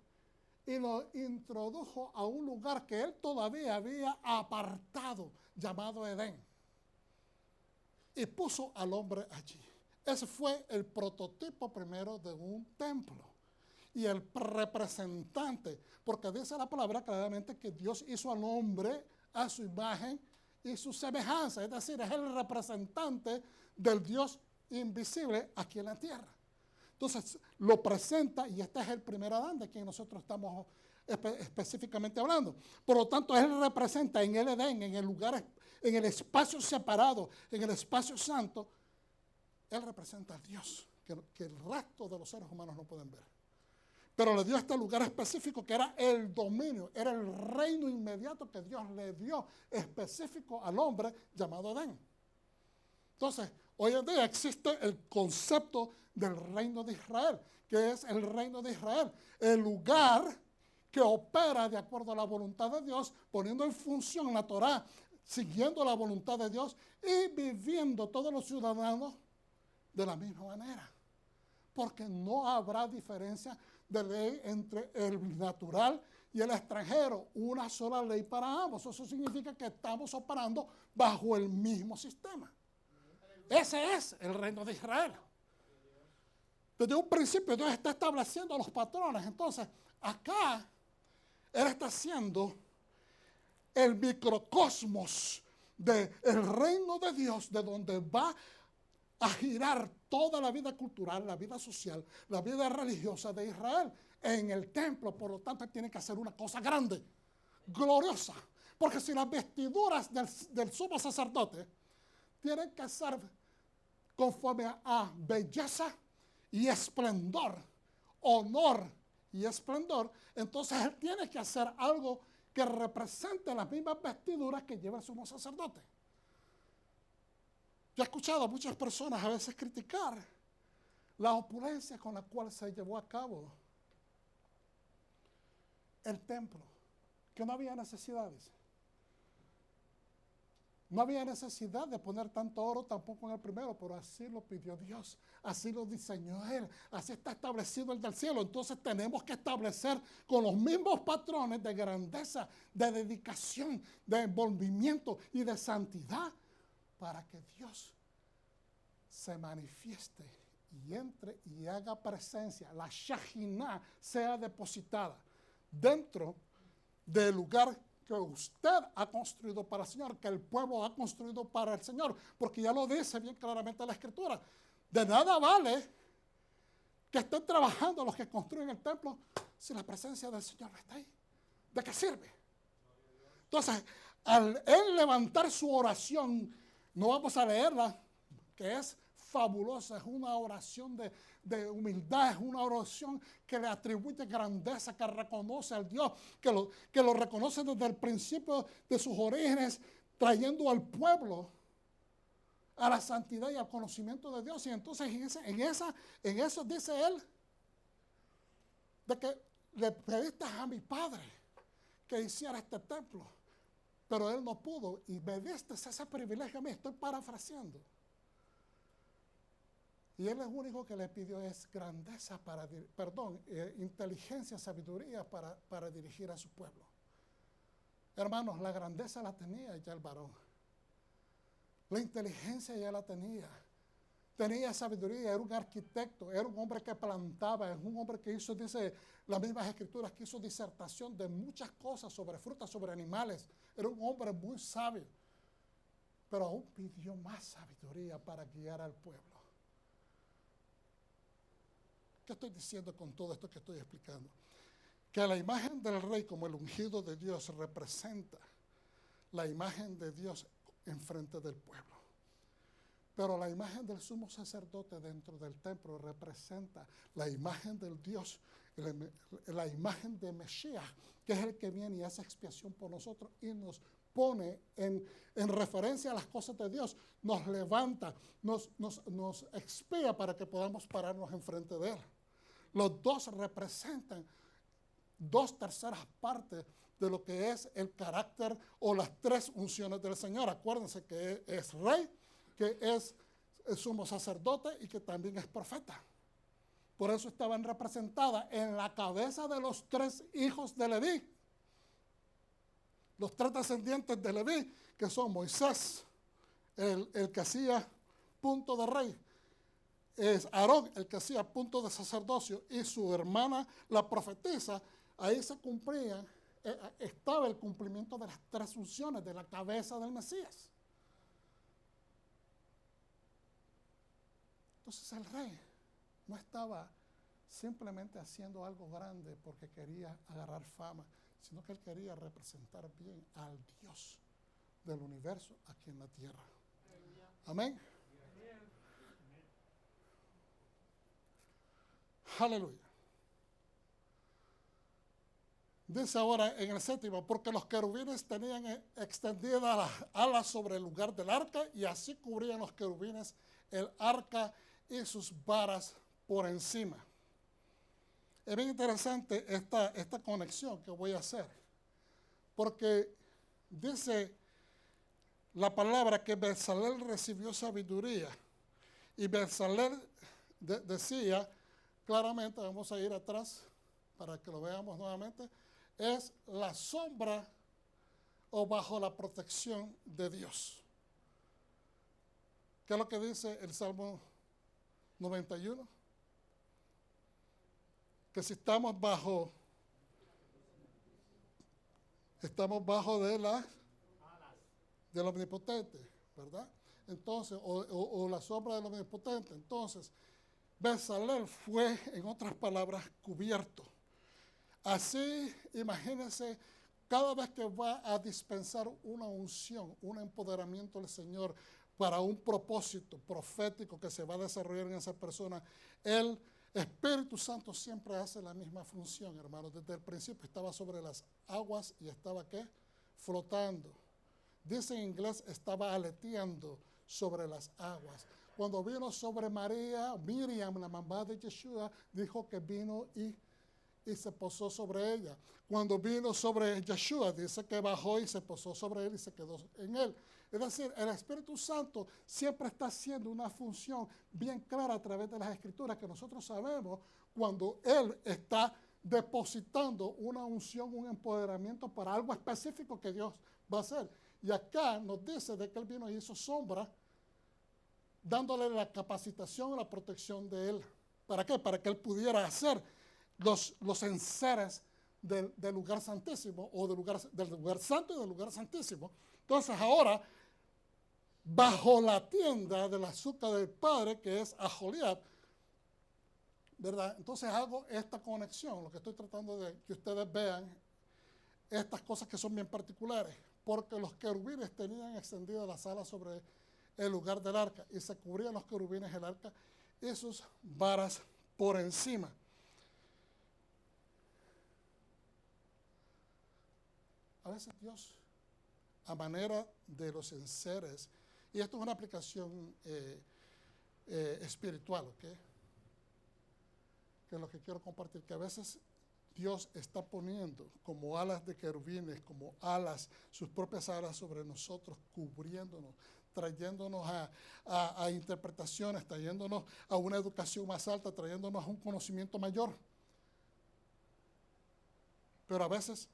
y lo introdujo a un lugar que él todavía había apartado, llamado Edén. Y puso al hombre allí. Ese fue el prototipo primero de un templo. Y el representante, porque dice la palabra claramente que Dios hizo al hombre a su imagen y su semejanza. Es decir, es el representante del Dios invisible aquí en la tierra. Entonces lo presenta, y este es el primer Adán de quien nosotros estamos específicamente hablando. Por lo tanto, él representa en el Edén, en el lugar, en el espacio separado, en el espacio santo, él representa a Dios, que el resto de los seres humanos no pueden ver. Pero le dio este lugar específico que era el dominio, era el reino inmediato que Dios le dio específico al hombre llamado Edén. Entonces, hoy en día existe el concepto del reino de Israel, que es el reino de Israel, el lugar que opera de acuerdo a la voluntad de Dios, poniendo en función la Torá, siguiendo la voluntad de Dios y viviendo todos los ciudadanos de la misma manera. Porque no habrá diferencia de ley entre el natural y el extranjero, una sola ley para ambos. Eso significa que estamos operando bajo el mismo sistema. Ese es el reino de Israel. Desde un principio Dios está estableciendo los patrones. Entonces, acá Él está haciendo el microcosmos del reino de Dios, de donde va a girar toda la vida cultural, la vida social, la vida religiosa de Israel en el templo. Por lo tanto, Él tiene que hacer una cosa grande, gloriosa, Porque si las vestiduras del sumo sacerdote tienen que ser conforme a belleza y esplendor, honor y esplendor, entonces él tiene que hacer algo que represente las mismas vestiduras que lleva el sumo sacerdote. Yo he escuchado a muchas personas a veces criticar la opulencia con la cual se llevó a cabo el templo, que no había necesidades. No había necesidad de poner tanto oro tampoco en el primero, pero así lo pidió Dios, así lo diseñó Él, así está establecido el del cielo. Entonces tenemos que establecer con los mismos patrones de grandeza, de dedicación, de envolvimiento y de santidad para que Dios se manifieste y entre y haga presencia, la Shejinah sea depositada dentro del lugar que usted ha construido para el Señor, que el pueblo ha construido para el Señor, porque ya lo dice bien claramente la Escritura. De nada vale que estén trabajando los que construyen el templo si la presencia del Señor no está ahí. ¿De qué sirve? Entonces, al él levantar su oración, no vamos a leerla, que es fabulosa, es una oración de humildad, es una oración que le atribuye grandeza, que reconoce al Dios, que lo reconoce desde el principio de sus orígenes, trayendo al pueblo a la santidad y al conocimiento de Dios. Y entonces en eso dice él, de que le pediste a mi padre que hiciera este templo, pero él no pudo y me diste ese privilegio a mí. Estoy parafraseando. Y él lo único que le pidió es grandeza inteligencia, sabiduría para dirigir a su pueblo. Hermanos, la grandeza la tenía ya el varón. La inteligencia ya la tenía. Tenía sabiduría, era un arquitecto, era un hombre que plantaba, es un hombre que hizo, dice las mismas escrituras, que hizo disertación de muchas cosas sobre frutas, sobre animales. Era un hombre muy sabio. Pero aún pidió más sabiduría para guiar al pueblo. ¿Qué estoy diciendo con todo esto que estoy explicando? Que la imagen del rey como el ungido de Dios representa la imagen de Dios enfrente del pueblo. Pero la imagen del sumo sacerdote dentro del templo representa la imagen del Dios, la imagen de Mesías, que es el que viene y hace expiación por nosotros y nos pone en referencia a las cosas de Dios, nos levanta, nos expía para que podamos pararnos enfrente de Él. Los dos representan 2/3 partes de lo que es el carácter o las 3 unciones del Señor. Acuérdense que es rey, que es el sumo sacerdote y que también es profeta. Por eso estaban representadas en la cabeza de los 3 hijos de Leví. Los 3 descendientes de Leví, que son Moisés, el que hacía punto de rey, es Aarón, el que hacía punto de sacerdocio, y su hermana, la profetisa. Ahí se cumplía, estaba el cumplimiento de las 3 unciones de la cabeza del Mesías. Entonces el rey no estaba simplemente haciendo algo grande porque quería agarrar fama, sino que él quería representar bien al Dios del universo aquí en la tierra. Amén. Aleluya. Dice ahora en el 7º, porque los querubines tenían extendidas las alas sobre el lugar del arca y así cubrían los querubines el arca y sus varas por encima. Es bien interesante esta conexión que voy a hacer, porque dice la palabra que Bezalel recibió sabiduría y Bezalel decía claramente, vamos a ir atrás para que lo veamos nuevamente, es la sombra o bajo la protección de Dios. ¿Qué es lo que dice el Salmo 91? Que si estamos bajo del omnipotente, ¿verdad? Entonces, o la sombra del omnipotente. Entonces, Bezalel fue, en otras palabras, cubierto. Así, imagínense cada vez que va a dispensar una unción, un empoderamiento del Señor para un propósito profético que se va a desarrollar en esa persona, el Espíritu Santo siempre hace la misma función, hermanos. Desde el principio estaba sobre las aguas y estaba, ¿qué? Flotando. Dice en inglés, estaba aleteando sobre las aguas. Cuando vino sobre María, Miriam, la mamá de Yeshua, dijo que vino y se posó sobre ella. Cuando vino sobre Yeshua, dice que bajó y se posó sobre él y se quedó en él. Es decir, el Espíritu Santo siempre está haciendo una función bien clara a través de las Escrituras, que nosotros sabemos cuando Él está depositando una unción, un empoderamiento para algo específico que Dios va a hacer. Y acá nos dice de que Él vino y hizo sombra, dándole la capacitación, la protección de Él. ¿Para qué? Para que Él pudiera hacer los enseres del lugar santísimo, o del lugar santo y del lugar santísimo. Entonces ahora, bajo la tienda del azúcar del Padre, que es Aholiab, ¿verdad? Entonces hago esta conexión, lo que estoy tratando de que ustedes vean, estas cosas que son bien particulares, porque los querubines tenían extendidas las alas sobre el lugar del arca, y se cubrían los querubines el arca y sus varas por encima. A veces Dios, a manera de los enseres, y esto es una aplicación espiritual, ¿ok? Que es lo que quiero compartir, que a veces Dios está poniendo como alas de querubines, como alas, sus propias alas sobre nosotros, cubriéndonos, trayéndonos a interpretaciones, trayéndonos a una educación más alta, trayéndonos a un conocimiento mayor. Pero a veces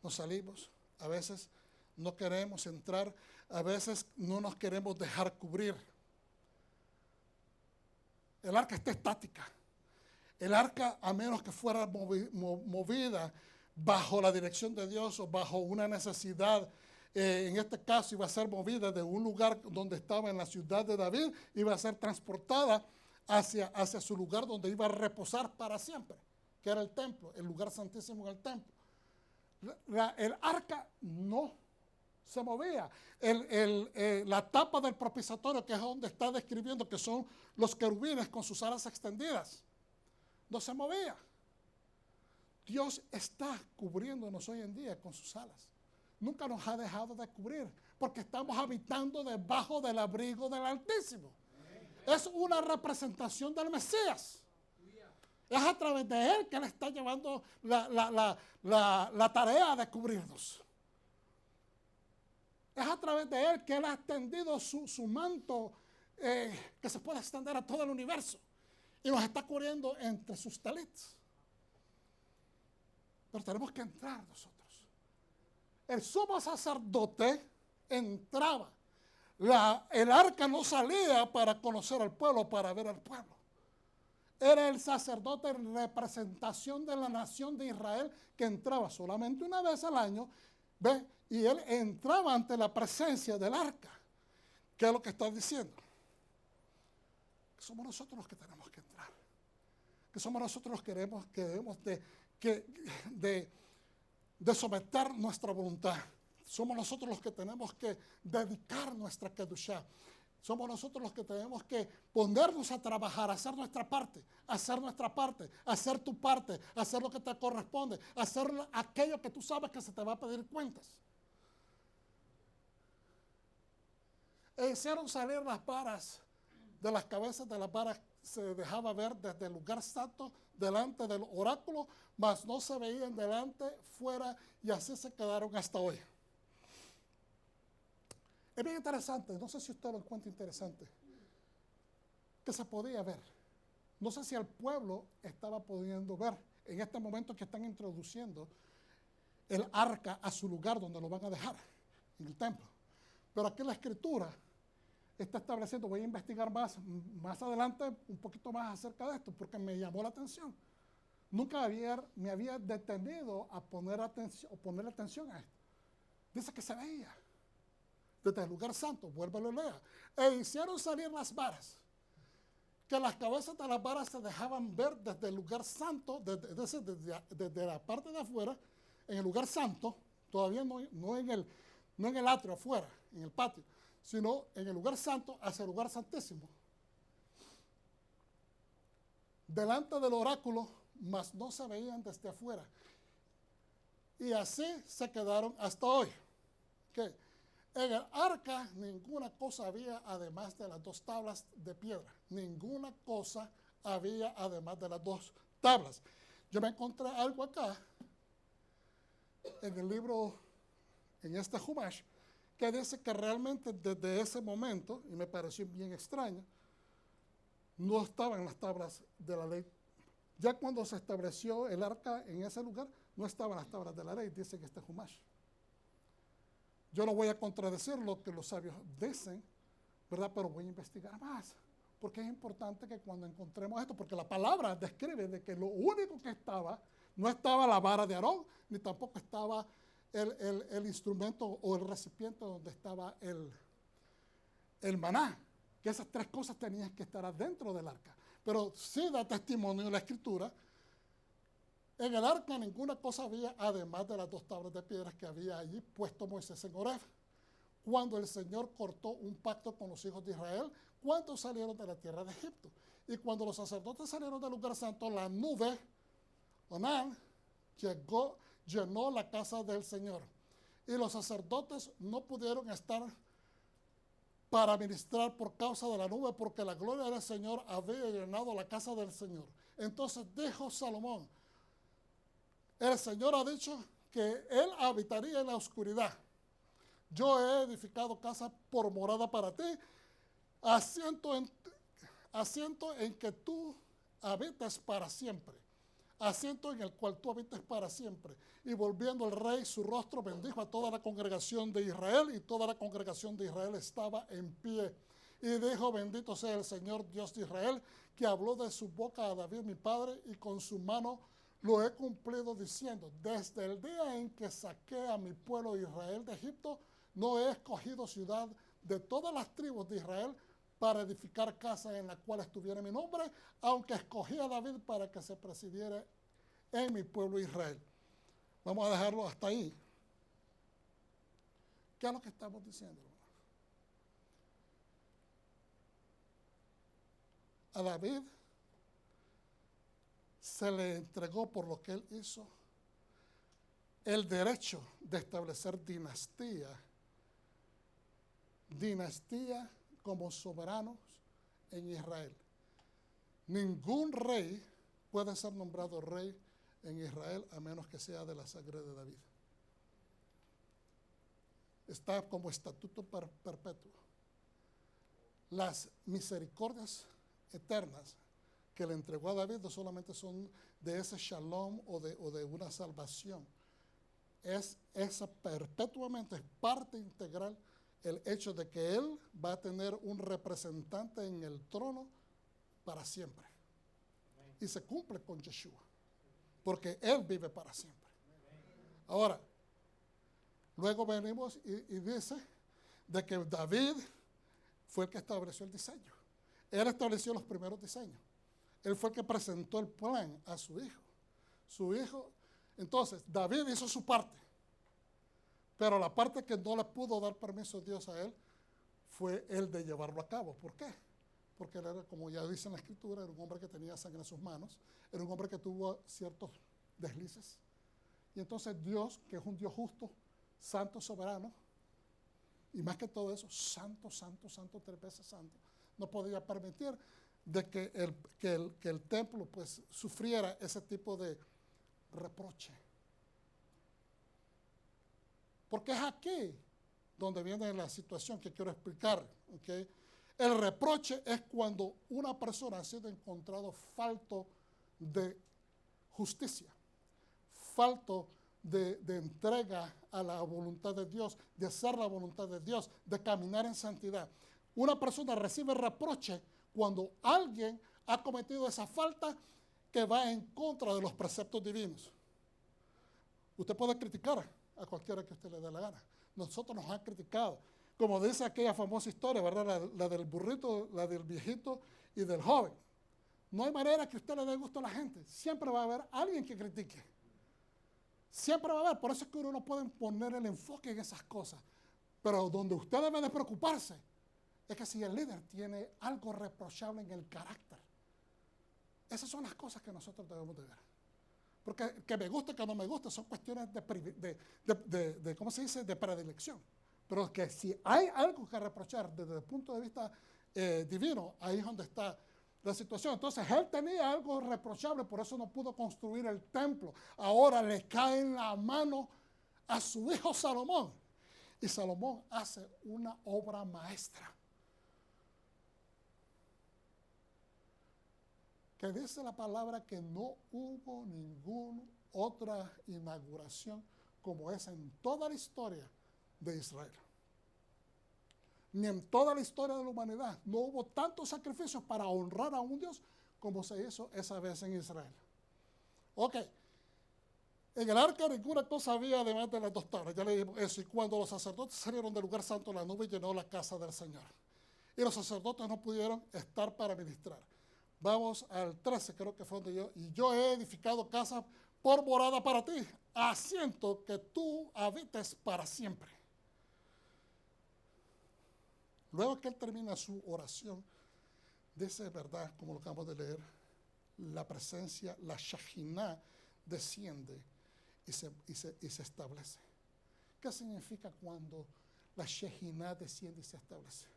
nos salimos, a veces no queremos entrar, a veces no nos queremos dejar cubrir. El arca está estática. El arca, a menos que fuera movida bajo la dirección de Dios o bajo una necesidad, en este caso iba a ser movida de un lugar donde estaba en la ciudad de David, iba a ser transportada hacia su lugar donde iba a reposar para siempre, que era el templo, el lugar santísimo en el templo. El arca no se movía. La tapa del propiciatorio, que es donde está describiendo que son los querubines con sus alas extendidas, no se movía. Dios está cubriéndonos hoy en día con sus alas. Nunca nos ha dejado de cubrir, porque estamos habitando debajo del abrigo del Altísimo. Es una representación del Mesías. Es a través de Él que Él está llevando la tarea de cubrirnos. Es a través de Él que Él ha extendido su manto, que se puede extender a todo el universo. Y nos está cubriendo entre sus talits. Pero tenemos que entrar nosotros. El sumo sacerdote entraba. El arca no salía para conocer al pueblo, para ver al pueblo. Era el sacerdote en representación de la nación de Israel que entraba solamente una vez al año, ¿ve? Y él entraba ante la presencia del arca. ¿Qué es lo que está diciendo? Que somos nosotros los que tenemos que entrar. Que somos nosotros los que debemos de someter nuestra voluntad. Somos nosotros los que tenemos que dedicar nuestra kedushá. Somos nosotros los que tenemos que ponernos a trabajar, hacer nuestra parte, hacer tu parte, hacer lo que te corresponde, hacer aquello que tú sabes que se te va a pedir cuentas. E hicieron salir las varas de las cabezas de las varas, se dejaba ver desde el lugar santo delante del oráculo, mas no se veían delante, fuera, y así se quedaron hasta hoy. Es bien interesante, no sé si usted lo encuentra interesante, que se podía ver. No sé si el pueblo estaba pudiendo ver en este momento que están introduciendo el arca a su lugar donde lo van a dejar, en el templo. Pero aquí la escritura está estableciendo, voy a investigar más adelante un poquito más acerca de esto, porque me llamó la atención. Nunca me había detenido a poner atención a esto. Dice que se veía desde el lugar santo, vuélvelo y lea. E hicieron salir las varas, que las cabezas de las varas se dejaban ver desde el lugar santo, desde la parte de afuera, en el lugar santo, todavía no en el atrio afuera, en el patio, sino en el lugar santo hacia el lugar santísimo. Delante del oráculo, mas no se veían desde afuera. Y así se quedaron hasta hoy. ¿Okay? En el arca ninguna cosa había además de las 2 tablas de piedra. Ninguna cosa había además de las 2 tablas. Yo me encontré algo acá en el libro, en este Humash, que dice que realmente desde ese momento, y me pareció bien extraño, no estaban las tablas de la ley. Ya cuando se estableció el arca en ese lugar, no estaban las tablas de la ley, dice que este Humash. Yo no voy a contradecir lo que los sabios dicen, ¿verdad? Pero voy a investigar más, porque es importante que cuando encontremos esto, porque la palabra describe de que lo único que estaba, no estaba la vara de Aarón, ni tampoco estaba el instrumento o el recipiente donde estaba el maná, que esas 3 cosas tenían que estar adentro del arca. Pero sí da testimonio en la Escritura. En el arca ninguna cosa había, además de las 2 tablas de piedras que había allí puesto Moisés en Horeb, cuando el Señor cortó un pacto con los hijos de Israel, cuando salieron de la tierra de Egipto. Y cuando los sacerdotes salieron del lugar santo, la nube, Onán, llenó la casa del Señor. Y los sacerdotes no pudieron estar para ministrar por causa de la nube, porque la gloria del Señor había llenado la casa del Señor. Entonces dijo Salomón, el Señor ha dicho que Él habitaría en la oscuridad. Yo he edificado casa por morada para ti, asiento en que tú habitas para siempre, asiento en el cual tú habitas para siempre. Y volviendo el rey su rostro, bendijo a toda la congregación de Israel, y toda la congregación de Israel estaba en pie. Y dijo, bendito sea el Señor Dios de Israel, que habló de su boca a David mi padre, y con su mano lo he cumplido diciendo, desde el día en que saqué a mi pueblo Israel de Egipto, no he escogido ciudad de todas las tribus de Israel para edificar casa en la cual estuviera mi nombre, aunque escogí a David para que se presidiera en mi pueblo Israel. Vamos a dejarlo hasta ahí. ¿Qué es lo que estamos diciendo, hermano? A David se le entregó por lo que él hizo el derecho de establecer dinastía como soberanos en Israel. Ningún rey puede ser nombrado rey en Israel a menos que sea de la sangre de David. Está como estatuto perpetuo. Las misericordias eternas que le entregó a David no solamente son de ese shalom o de una salvación, es esa perpetuamente, es parte integral el hecho de que él va a tener un representante en el trono para siempre. Y se cumple con Yeshua, porque él vive para siempre. Ahora, luego venimos y dice de que David fue el que estableció el diseño. Él estableció los primeros diseños. Él fue el que presentó el plan a su hijo. Su hijo, entonces, David hizo su parte. Pero la parte que no le pudo dar permiso a Dios a él fue el de llevarlo a cabo. ¿Por qué? Porque él era, como ya dice en la Escritura, era un hombre que tenía sangre en sus manos, era un hombre que tuvo ciertos deslices. Y entonces Dios, que es un Dios justo, santo, soberano, y más que todo eso, santo, santo, santo, 3 veces santo, no podía permitir de que el templo pues sufriera ese tipo de reproche. Porque es aquí donde viene la situación que quiero explicar. ¿Okay? El reproche es cuando una persona ha sido encontrado falto de justicia, falto de entrega a la voluntad de Dios, de hacer la voluntad de Dios, de caminar en santidad. Una persona recibe reproche cuando alguien ha cometido esa falta que va en contra de los preceptos divinos. Usted puede criticar a cualquiera que usted le dé la gana. Nosotros nos han criticado. Como dice aquella famosa historia, ¿verdad? La del burrito, la del viejito y del joven. No hay manera que usted le dé gusto a la gente. Siempre va a haber alguien que critique. Siempre va a haber, por eso es que uno no puede poner el enfoque en esas cosas. Pero donde usted debe de preocuparse es que si el líder tiene algo reprochable en el carácter. Esas son las cosas que nosotros debemos de ver. Porque que me guste, que no me guste, son cuestiones de ¿cómo se dice?, de predilección. Pero que si hay algo que reprochar desde el punto de vista divino, ahí es donde está la situación. Entonces, él tenía algo reprochable, por eso no pudo construir el templo. Ahora le cae en la mano a su hijo Salomón. Y Salomón hace una obra maestra. Que dice la palabra que no hubo ninguna otra inauguración como esa en toda la historia de Israel. Ni en toda la historia de la humanidad. No hubo tantos sacrificios para honrar a un Dios como se hizo esa vez en Israel. Ok. En el arca ninguna cosa había además de las 2 tablas. Ya le dijimos eso. Y cuando los sacerdotes salieron del lugar santo, la nube llenó la casa del Señor. Y los sacerdotes no pudieron estar para ministrar. Vamos al 13, creo que fue donde y yo he edificado casa por morada para ti, asiento que tú habites para siempre. Luego que él termina su oración, dice, verdad, como lo acabamos de leer, la presencia, la Shejinah, desciende y se establece. ¿Qué significa cuando la Shejinah desciende y se establece?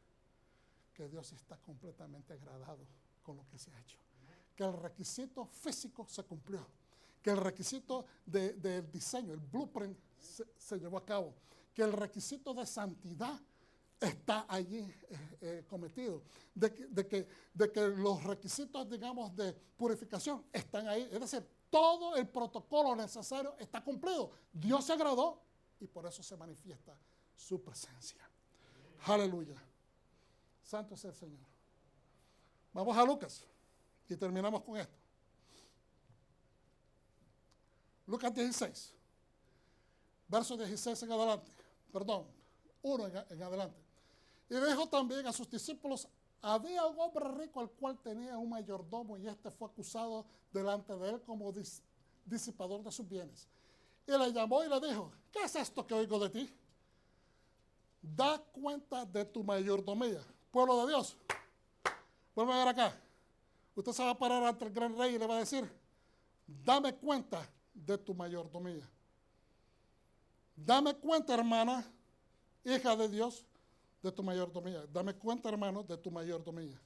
Que Dios está completamente agradado con lo que se ha hecho. Que el requisito físico se cumplió. Que el requisito del diseño, el blueprint, se llevó a cabo. Que el requisito de santidad está allí cometido. De que los requisitos, digamos, de purificación están ahí. Es decir, todo el protocolo necesario está cumplido. Dios se agradó y por eso se manifiesta su presencia. Aleluya. Santo es el Señor. Vamos a Lucas y terminamos con esto. Lucas 16, verso 16 en adelante, perdón, 1 en adelante. Y dijo también a sus discípulos, había un hombre rico al cual tenía un mayordomo y este fue acusado delante de él como disipador de sus bienes. Y le llamó y le dijo, ¿qué es esto que oigo de ti? Da cuenta de tu mayordomía. Pueblo de Dios, vuelve a ver acá. Usted se va a parar ante el gran rey y le va a decir, dame cuenta de tu mayordomía. Dame cuenta, hermana, hija de Dios, de tu mayordomía. Dame cuenta, hermano, de tu mayordomía.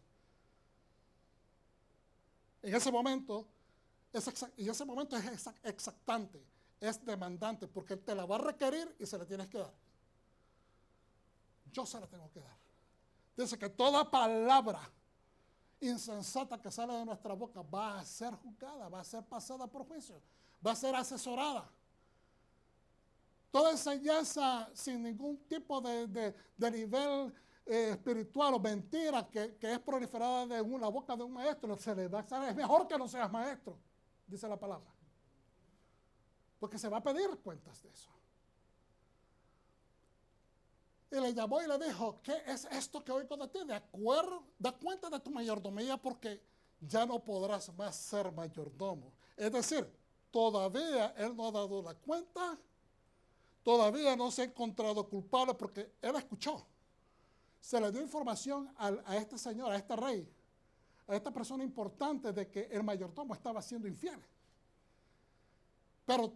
En ese momento es exactante, es demandante, porque él te la va a requerir y se la tienes que dar. Yo se la tengo que dar. Dice que toda palabra insensata que sale de nuestra boca va a ser juzgada, va a ser pasada por juicio, va a ser asesorada. Toda enseñanza sin ningún tipo de nivel espiritual o mentira que es proliferada de la boca de un maestro, se le va a saber, es mejor que no seas maestro, dice la palabra. Porque se va a pedir cuentas de eso. Y le llamó y le dijo, ¿qué es esto que oigo de ti? De acuerdo, da cuenta de tu mayordomía porque ya no podrás más ser mayordomo. Es decir, todavía él no ha dado la cuenta, todavía no se ha encontrado culpable porque él escuchó. Se le dio información a este señor, a este rey, a esta persona importante de que el mayordomo estaba siendo infiel. Pero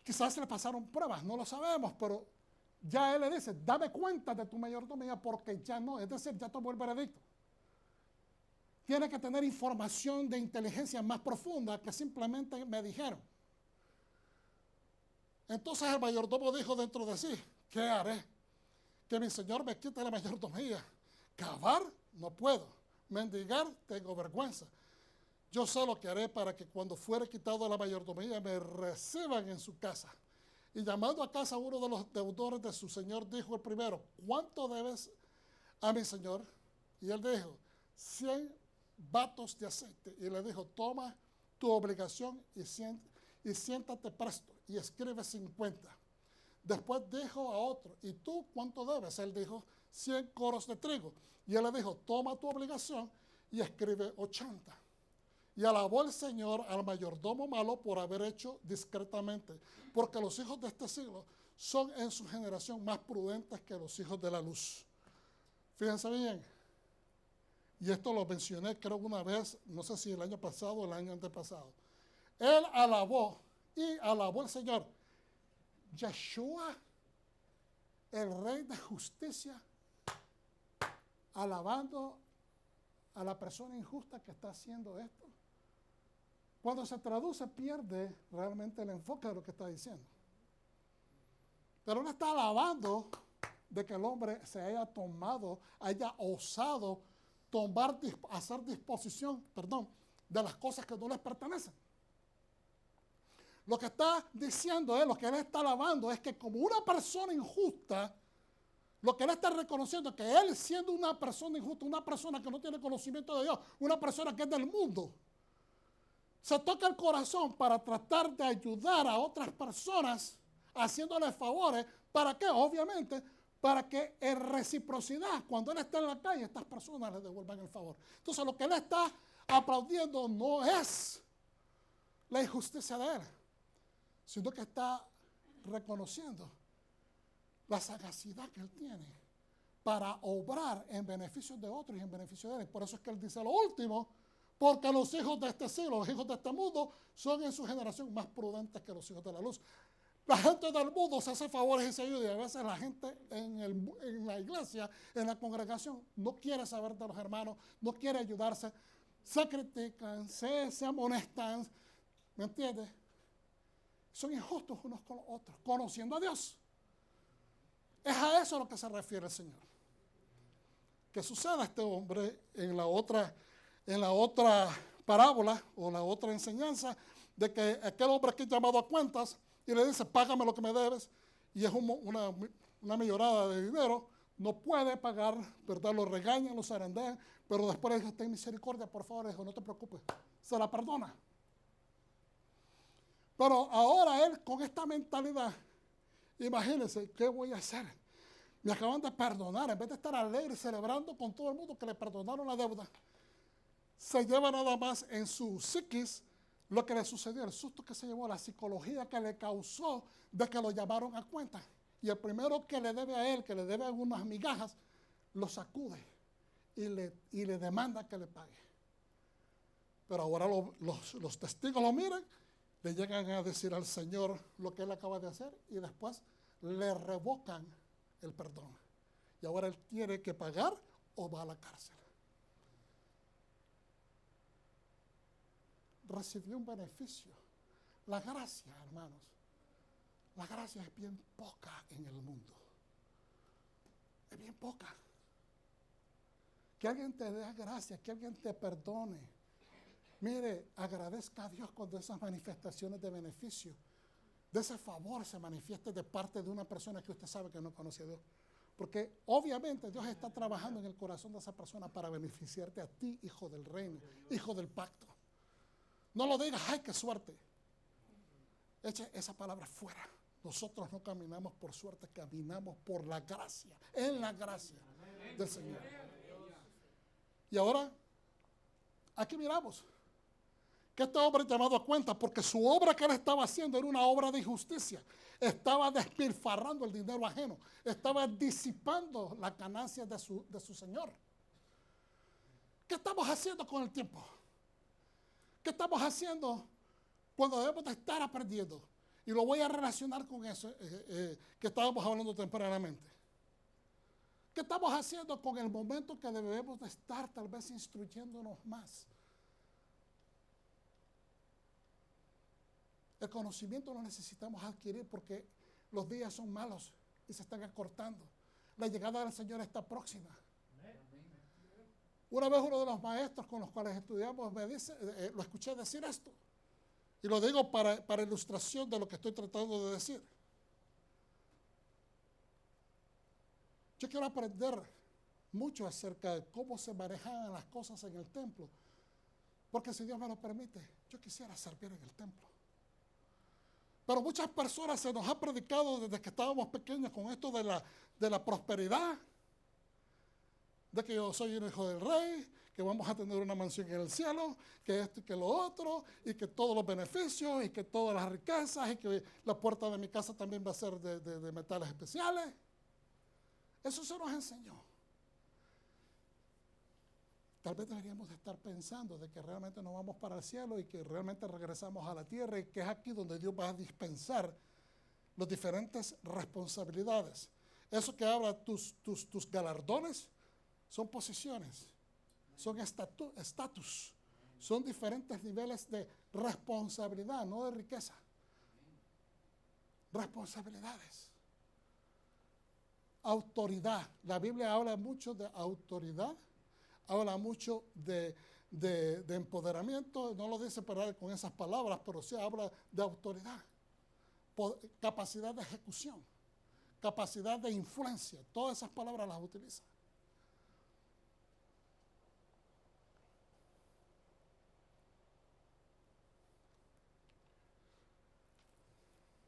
quizás se le pasaron pruebas, no lo sabemos, pero ya él le dice, dame cuenta de tu mayordomía porque ya no, es decir, ya tomó el veredicto. Tiene que tener información de inteligencia más profunda que simplemente me dijeron. Entonces el mayordomo dijo dentro de sí, ¿qué haré? Que mi señor me quite la mayordomía. Cavar, no puedo. Mendigar, tengo vergüenza. Yo sé lo que haré para que cuando fuere quitado la mayordomía me reciban en su casa. Y llamando a casa a uno de los deudores de su señor, dijo el primero, ¿cuánto debes a mi señor? Y él dijo, 100 batos de aceite. Y le dijo, toma tu obligación y siéntate presto y escribe 50. Después dijo a otro, ¿y tú cuánto debes? Él dijo, 100 coros de trigo. Y él le dijo, toma tu obligación y escribe 80. Y alabó el Señor al mayordomo malo por haber hecho discretamente, porque los hijos de este siglo son en su generación más prudentes que los hijos de la luz. Fíjense bien, y esto lo mencioné creo una vez, no sé si el año pasado o el año antepasado. Él alabó el Señor. Yeshua, el Rey de justicia, alabando a la persona injusta que está haciendo esto. Cuando se traduce, pierde realmente el enfoque de lo que está diciendo. Pero él está alabando de que el hombre se haya osado hacer disposición, de las cosas que no les pertenecen. Lo que está diciendo él, lo que él está alabando es que como una persona injusta, lo que él está reconociendo es que él siendo una persona injusta, una persona que no tiene conocimiento de Dios, una persona que es del mundo, se toca el corazón para tratar de ayudar a otras personas haciéndoles favores. ¿Para qué? Obviamente, para que en reciprocidad, cuando él está en la calle, estas personas le devuelvan el favor. Entonces, lo que él está aplaudiendo no es la injusticia de él, sino que está reconociendo la sagacidad que él tiene para obrar en beneficio de otros y en beneficio de él. Por eso es que él dice lo último, porque los hijos de este siglo, los hijos de este mundo, son en su generación más prudentes que los hijos de la luz. La gente del mundo se hace favores y se ayuda, y a veces la gente en la iglesia, en la congregación, no quiere saber de los hermanos, no quiere ayudarse, se critican, se amonestan, ¿me entiendes? Son injustos unos con los otros, conociendo a Dios. Es a eso a lo que se refiere el Señor. ¿Qué sucede a este hombre en la otra parábola o la otra enseñanza? De que aquel hombre que es llamado a cuentas y le dice, págame lo que me debes, y es una millonada de dinero, no puede pagar, ¿verdad? Lo regañan, lo zarandean, pero después le dice, ten misericordia, por favor, le dijo, no te preocupes, se la perdona. Pero ahora él con esta mentalidad, imagínense, ¿qué voy a hacer? Me acaban de perdonar, en vez de estar alegre celebrando con todo el mundo que le perdonaron la deuda, se lleva nada más en su psiquis lo que le sucedió, el susto que se llevó, la psicología que le causó de que lo llamaron a cuenta. Y el primero que le debe a él, que le debe algunas migajas, lo sacude y le demanda que le pague. Pero ahora los testigos lo miran, le llegan a decir al Señor lo que él acaba de hacer y después le revocan el perdón. Y ahora él tiene que pagar o va a la cárcel. Recibió un beneficio. La gracia, hermanos, la gracia es bien poca en el mundo. Es bien poca. Que alguien te dé gracia, que alguien te perdone. Mire, agradezca a Dios cuando esas manifestaciones de beneficio, de ese favor se manifieste de parte de una persona que usted sabe que no conoce a Dios. Porque obviamente Dios está trabajando en el corazón de esa persona para beneficiarte a ti, hijo del reino, hijo del pacto. No lo digas, ay, qué suerte. Eche esa palabra fuera. Nosotros no caminamos por suerte, caminamos por la gracia, en la gracia del Señor. Y ahora, aquí miramos que este hombre es llamado a cuenta porque su obra que él estaba haciendo era una obra de injusticia. Estaba despilfarrando el dinero ajeno, estaba disipando las ganancias de su Señor. ¿Qué estamos haciendo con el tiempo? ¿Qué estamos haciendo cuando debemos de estar aprendiendo? Y lo voy a relacionar con eso que estábamos hablando tempranamente. ¿Qué estamos haciendo con el momento que debemos de estar tal vez instruyéndonos más? El conocimiento lo necesitamos adquirir porque los días son malos y se están acortando. La llegada del Señor está próxima. Una vez uno de los maestros con los cuales estudiamos me dice, lo escuché decir esto, y lo digo para ilustración de lo que estoy tratando de decir. Yo quiero aprender mucho acerca de cómo se manejaban las cosas en el templo, porque si Dios me lo permite, yo quisiera servir en el templo. Pero muchas personas se nos ha predicado desde que estábamos pequeños con esto de la prosperidad. de que yo soy un hijo del rey, que vamos a tener una mansión en el cielo, que esto y que lo otro, y que todos los beneficios, y que todas las riquezas, y que la puerta de mi casa también va a ser de metales especiales. Eso se nos enseñó. Tal vez deberíamos de estar pensando de que realmente no vamos para el cielo y que realmente regresamos a la tierra y que es aquí donde Dios va a dispensar las diferentes responsabilidades. Eso que habla tus galardones son posiciones, son estatus, son diferentes niveles de responsabilidad, no de riqueza. Responsabilidades. Autoridad. La Biblia habla mucho de autoridad, habla mucho de empoderamiento, no lo dice con esas palabras, pero sí habla de autoridad, capacidad de ejecución, capacidad de influencia, todas esas palabras las utiliza.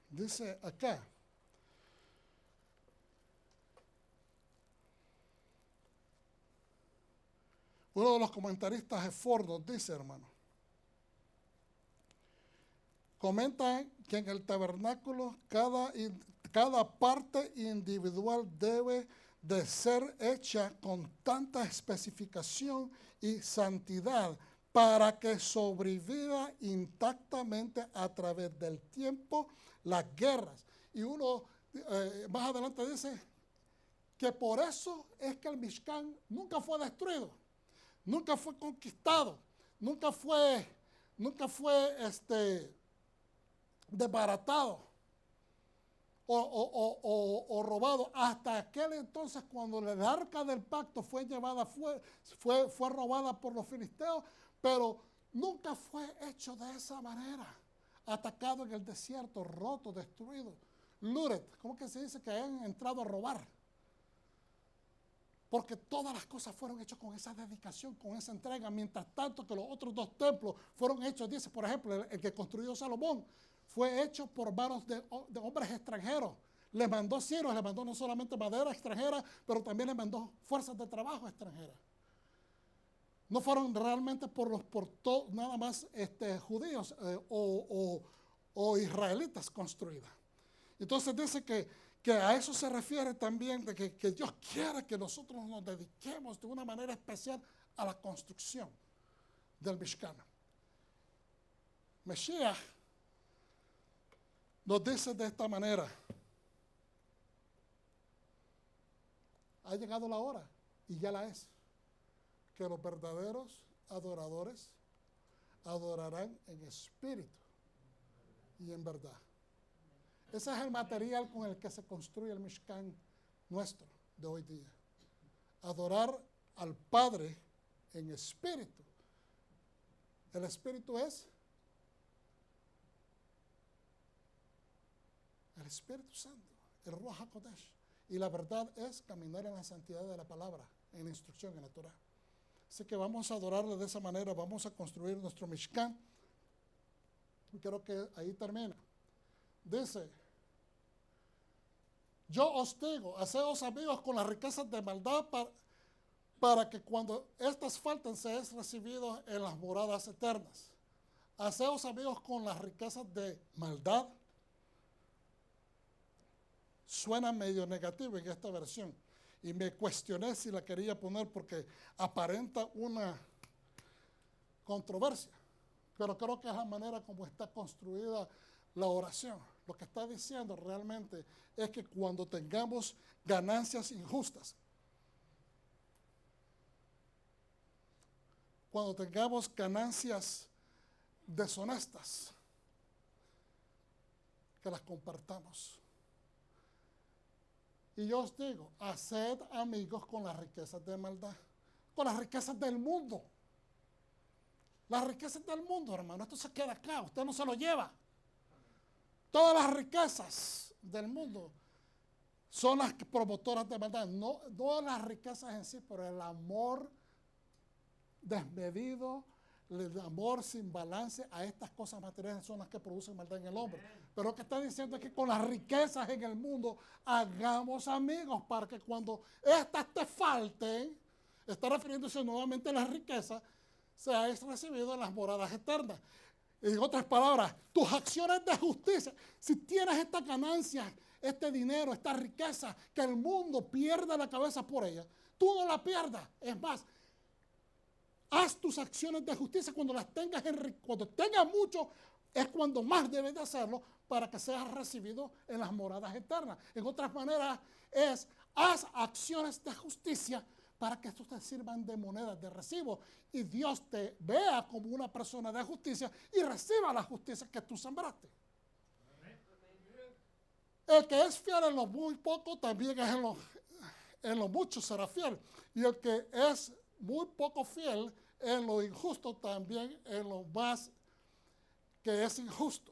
Dice acá, uno de los comentaristas de Ford nos dice, hermano, comenta que en el tabernáculo cada parte individual debe de ser hecha con tanta especificación y santidad para que sobreviva intactamente a través del tiempo las guerras. Y uno más adelante dice que por eso es que el Mishkan nunca fue destruido, nunca fue conquistado, nunca fue desbaratado o robado, hasta aquel entonces cuando el arca del pacto fue llevada, fue robada por los filisteos, pero nunca fue hecho de esa manera, atacado en el desierto, roto, destruido, looted, ¿cómo que se dice? Que hayan entrado a robar. Porque todas las cosas fueron hechas con esa dedicación, con esa entrega, mientras tanto que los otros dos templos fueron hechos, dice, por ejemplo, el que construyó Salomón, fue hecho por manos de hombres extranjeros. Les mandó siervos, les mandó no solamente madera extranjera, pero también les mandó fuerzas de trabajo extranjeras. No fueron realmente nada más judíos o israelitas construidas. Entonces dice que a eso se refiere también, de que Dios quiere que nosotros nos dediquemos de una manera especial a la construcción del Mishkan. Mashiach nos dice de esta manera: ha llegado la hora, y ya la es, que los verdaderos adoradores adorarán en espíritu y en verdad. Ese es el material con el que se construye el Mishkan nuestro de hoy día. Adorar al Padre en espíritu. El espíritu es el Espíritu Santo, el Ruach HaKodesh. Y la verdad es caminar en la santidad de la palabra, en la instrucción, en la Torah. Así que vamos a adorarle de esa manera, vamos a construir nuestro Mishkan. Y creo que ahí termina. Dice: yo os digo, haceos amigos con las riquezas de maldad para que cuando estas falten seáis recibidos en las moradas eternas. Haceos amigos con las riquezas de maldad. Suena medio negativo en esta versión. Y me cuestioné si la quería poner porque aparenta una controversia. Pero creo que es la manera como está construida la oración. Lo que está diciendo realmente es que cuando tengamos ganancias injustas, cuando tengamos ganancias deshonestas, que las compartamos. Y yo os digo, haced amigos con las riquezas de maldad, con las riquezas del mundo. Las riquezas del mundo, hermano, esto se queda acá, usted no se lo lleva. Todas las riquezas del mundo son las promotoras de maldad, no las riquezas en sí, pero el amor desmedido, el amor sin balance a estas cosas materiales son las que producen maldad en el hombre. Pero lo que está diciendo es que con las riquezas en el mundo hagamos amigos para que cuando estas te falten, Está refiriéndose nuevamente a la riqueza, seáis recibido en las moradas eternas. En otras palabras, tus acciones de justicia, si tienes esta ganancia, este dinero, esta riqueza, que el mundo pierda la cabeza por ella, tú no la pierdas. Es más, haz tus acciones de justicia cuando las tengas, cuando tengas mucho, es cuando más debes de hacerlo para que seas recibido en las moradas eternas. En otras maneras, haz acciones de justicia para que estos te sirvan de monedas de recibo y Dios te vea como una persona de justicia y reciba la justicia que tú sembraste. El que es fiel en lo muy poco, también es en lo mucho será fiel. Y el que es muy poco fiel en lo injusto, también en lo más que es injusto.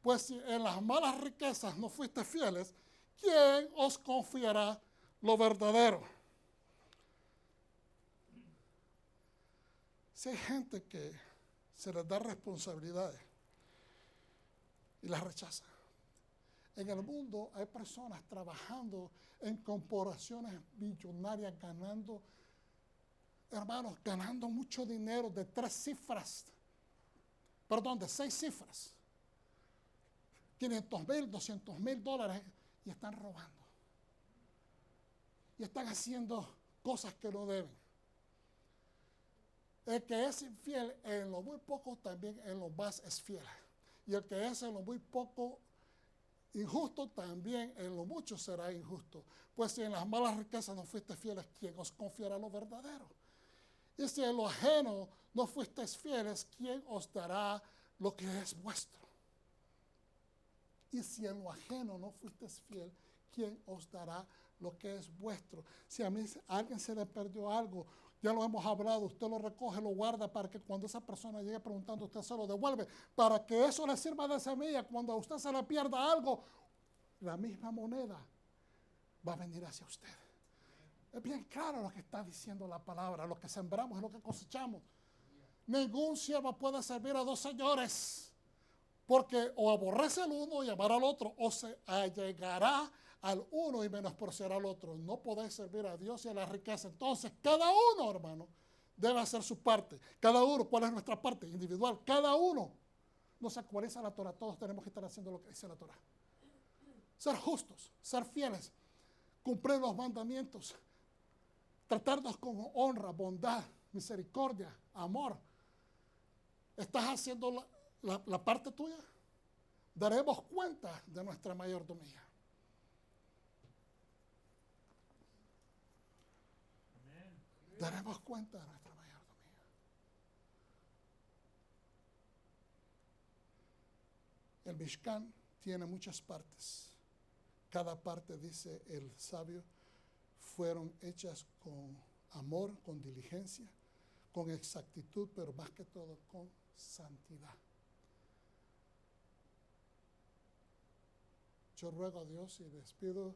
Pues si en las malas riquezas no fuiste fieles, ¿quién os confiará lo verdadero? Si hay gente que se les da responsabilidades y las rechaza. En el mundo hay personas trabajando en corporaciones millonarias, ganando, hermanos, ganando mucho dinero de 6 cifras. 500,000, 200,000 dólares y están robando. Y están haciendo cosas que no deben. El que es infiel en lo muy poco, también en lo más es fiel. Y el que es en lo muy poco injusto, también en lo mucho será injusto. Pues si en las malas riquezas no fuiste fieles, ¿quién os confiará lo verdadero? Y si en lo ajeno no fuisteis fieles, ¿quién os dará lo que es vuestro? Y si en lo ajeno no fuisteis fiel, ¿quién os dará lo que es vuestro? Si a alguien se le perdió algo, ya lo hemos hablado, usted lo recoge, lo guarda para que cuando esa persona llegue preguntando, usted se lo devuelve, para que eso le sirva de semilla. Cuando a usted se le pierda algo, la misma moneda va a venir hacia usted. Es bien claro lo que está diciendo la palabra. Lo que sembramos es lo que cosechamos. Ningún siervo puede servir a 2 señores, porque o aborrece al uno y amará al otro, o se allegará al uno y menospreciará al otro. No podéis servir a Dios y a la riqueza. Entonces, cada uno, hermano, debe hacer su parte. Cada uno, ¿cuál es nuestra parte? Individual. Cada uno nos actualiza la Torah. Todos tenemos que estar haciendo lo que dice la Torah. Ser justos, ser fieles, cumplir los mandamientos, tratarnos con honra, bondad, misericordia, amor. ¿Estás haciendo la parte tuya? Daremos cuenta de nuestra mayordomía. Daremos cuenta de nuestra mayordomía. El Mishkan tiene muchas partes. Cada parte, dice el sabio, fueron hechas con amor, con diligencia, con exactitud, pero más que todo con santidad. Yo ruego a Dios y les pido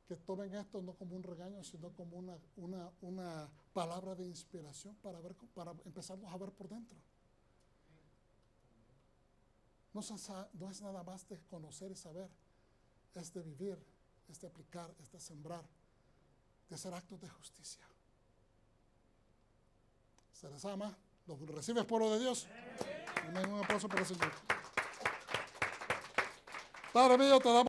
que tomen esto no como un regaño, sino como una palabra de inspiración para empezarnos a ver por dentro. No es nada más de conocer y saber, es de vivir, es de aplicar, es de sembrar, de hacer actos de justicia. Se les ama, los recibes pueblo de Dios. Amén. Un aplauso para el Señor. Padre mío, te damos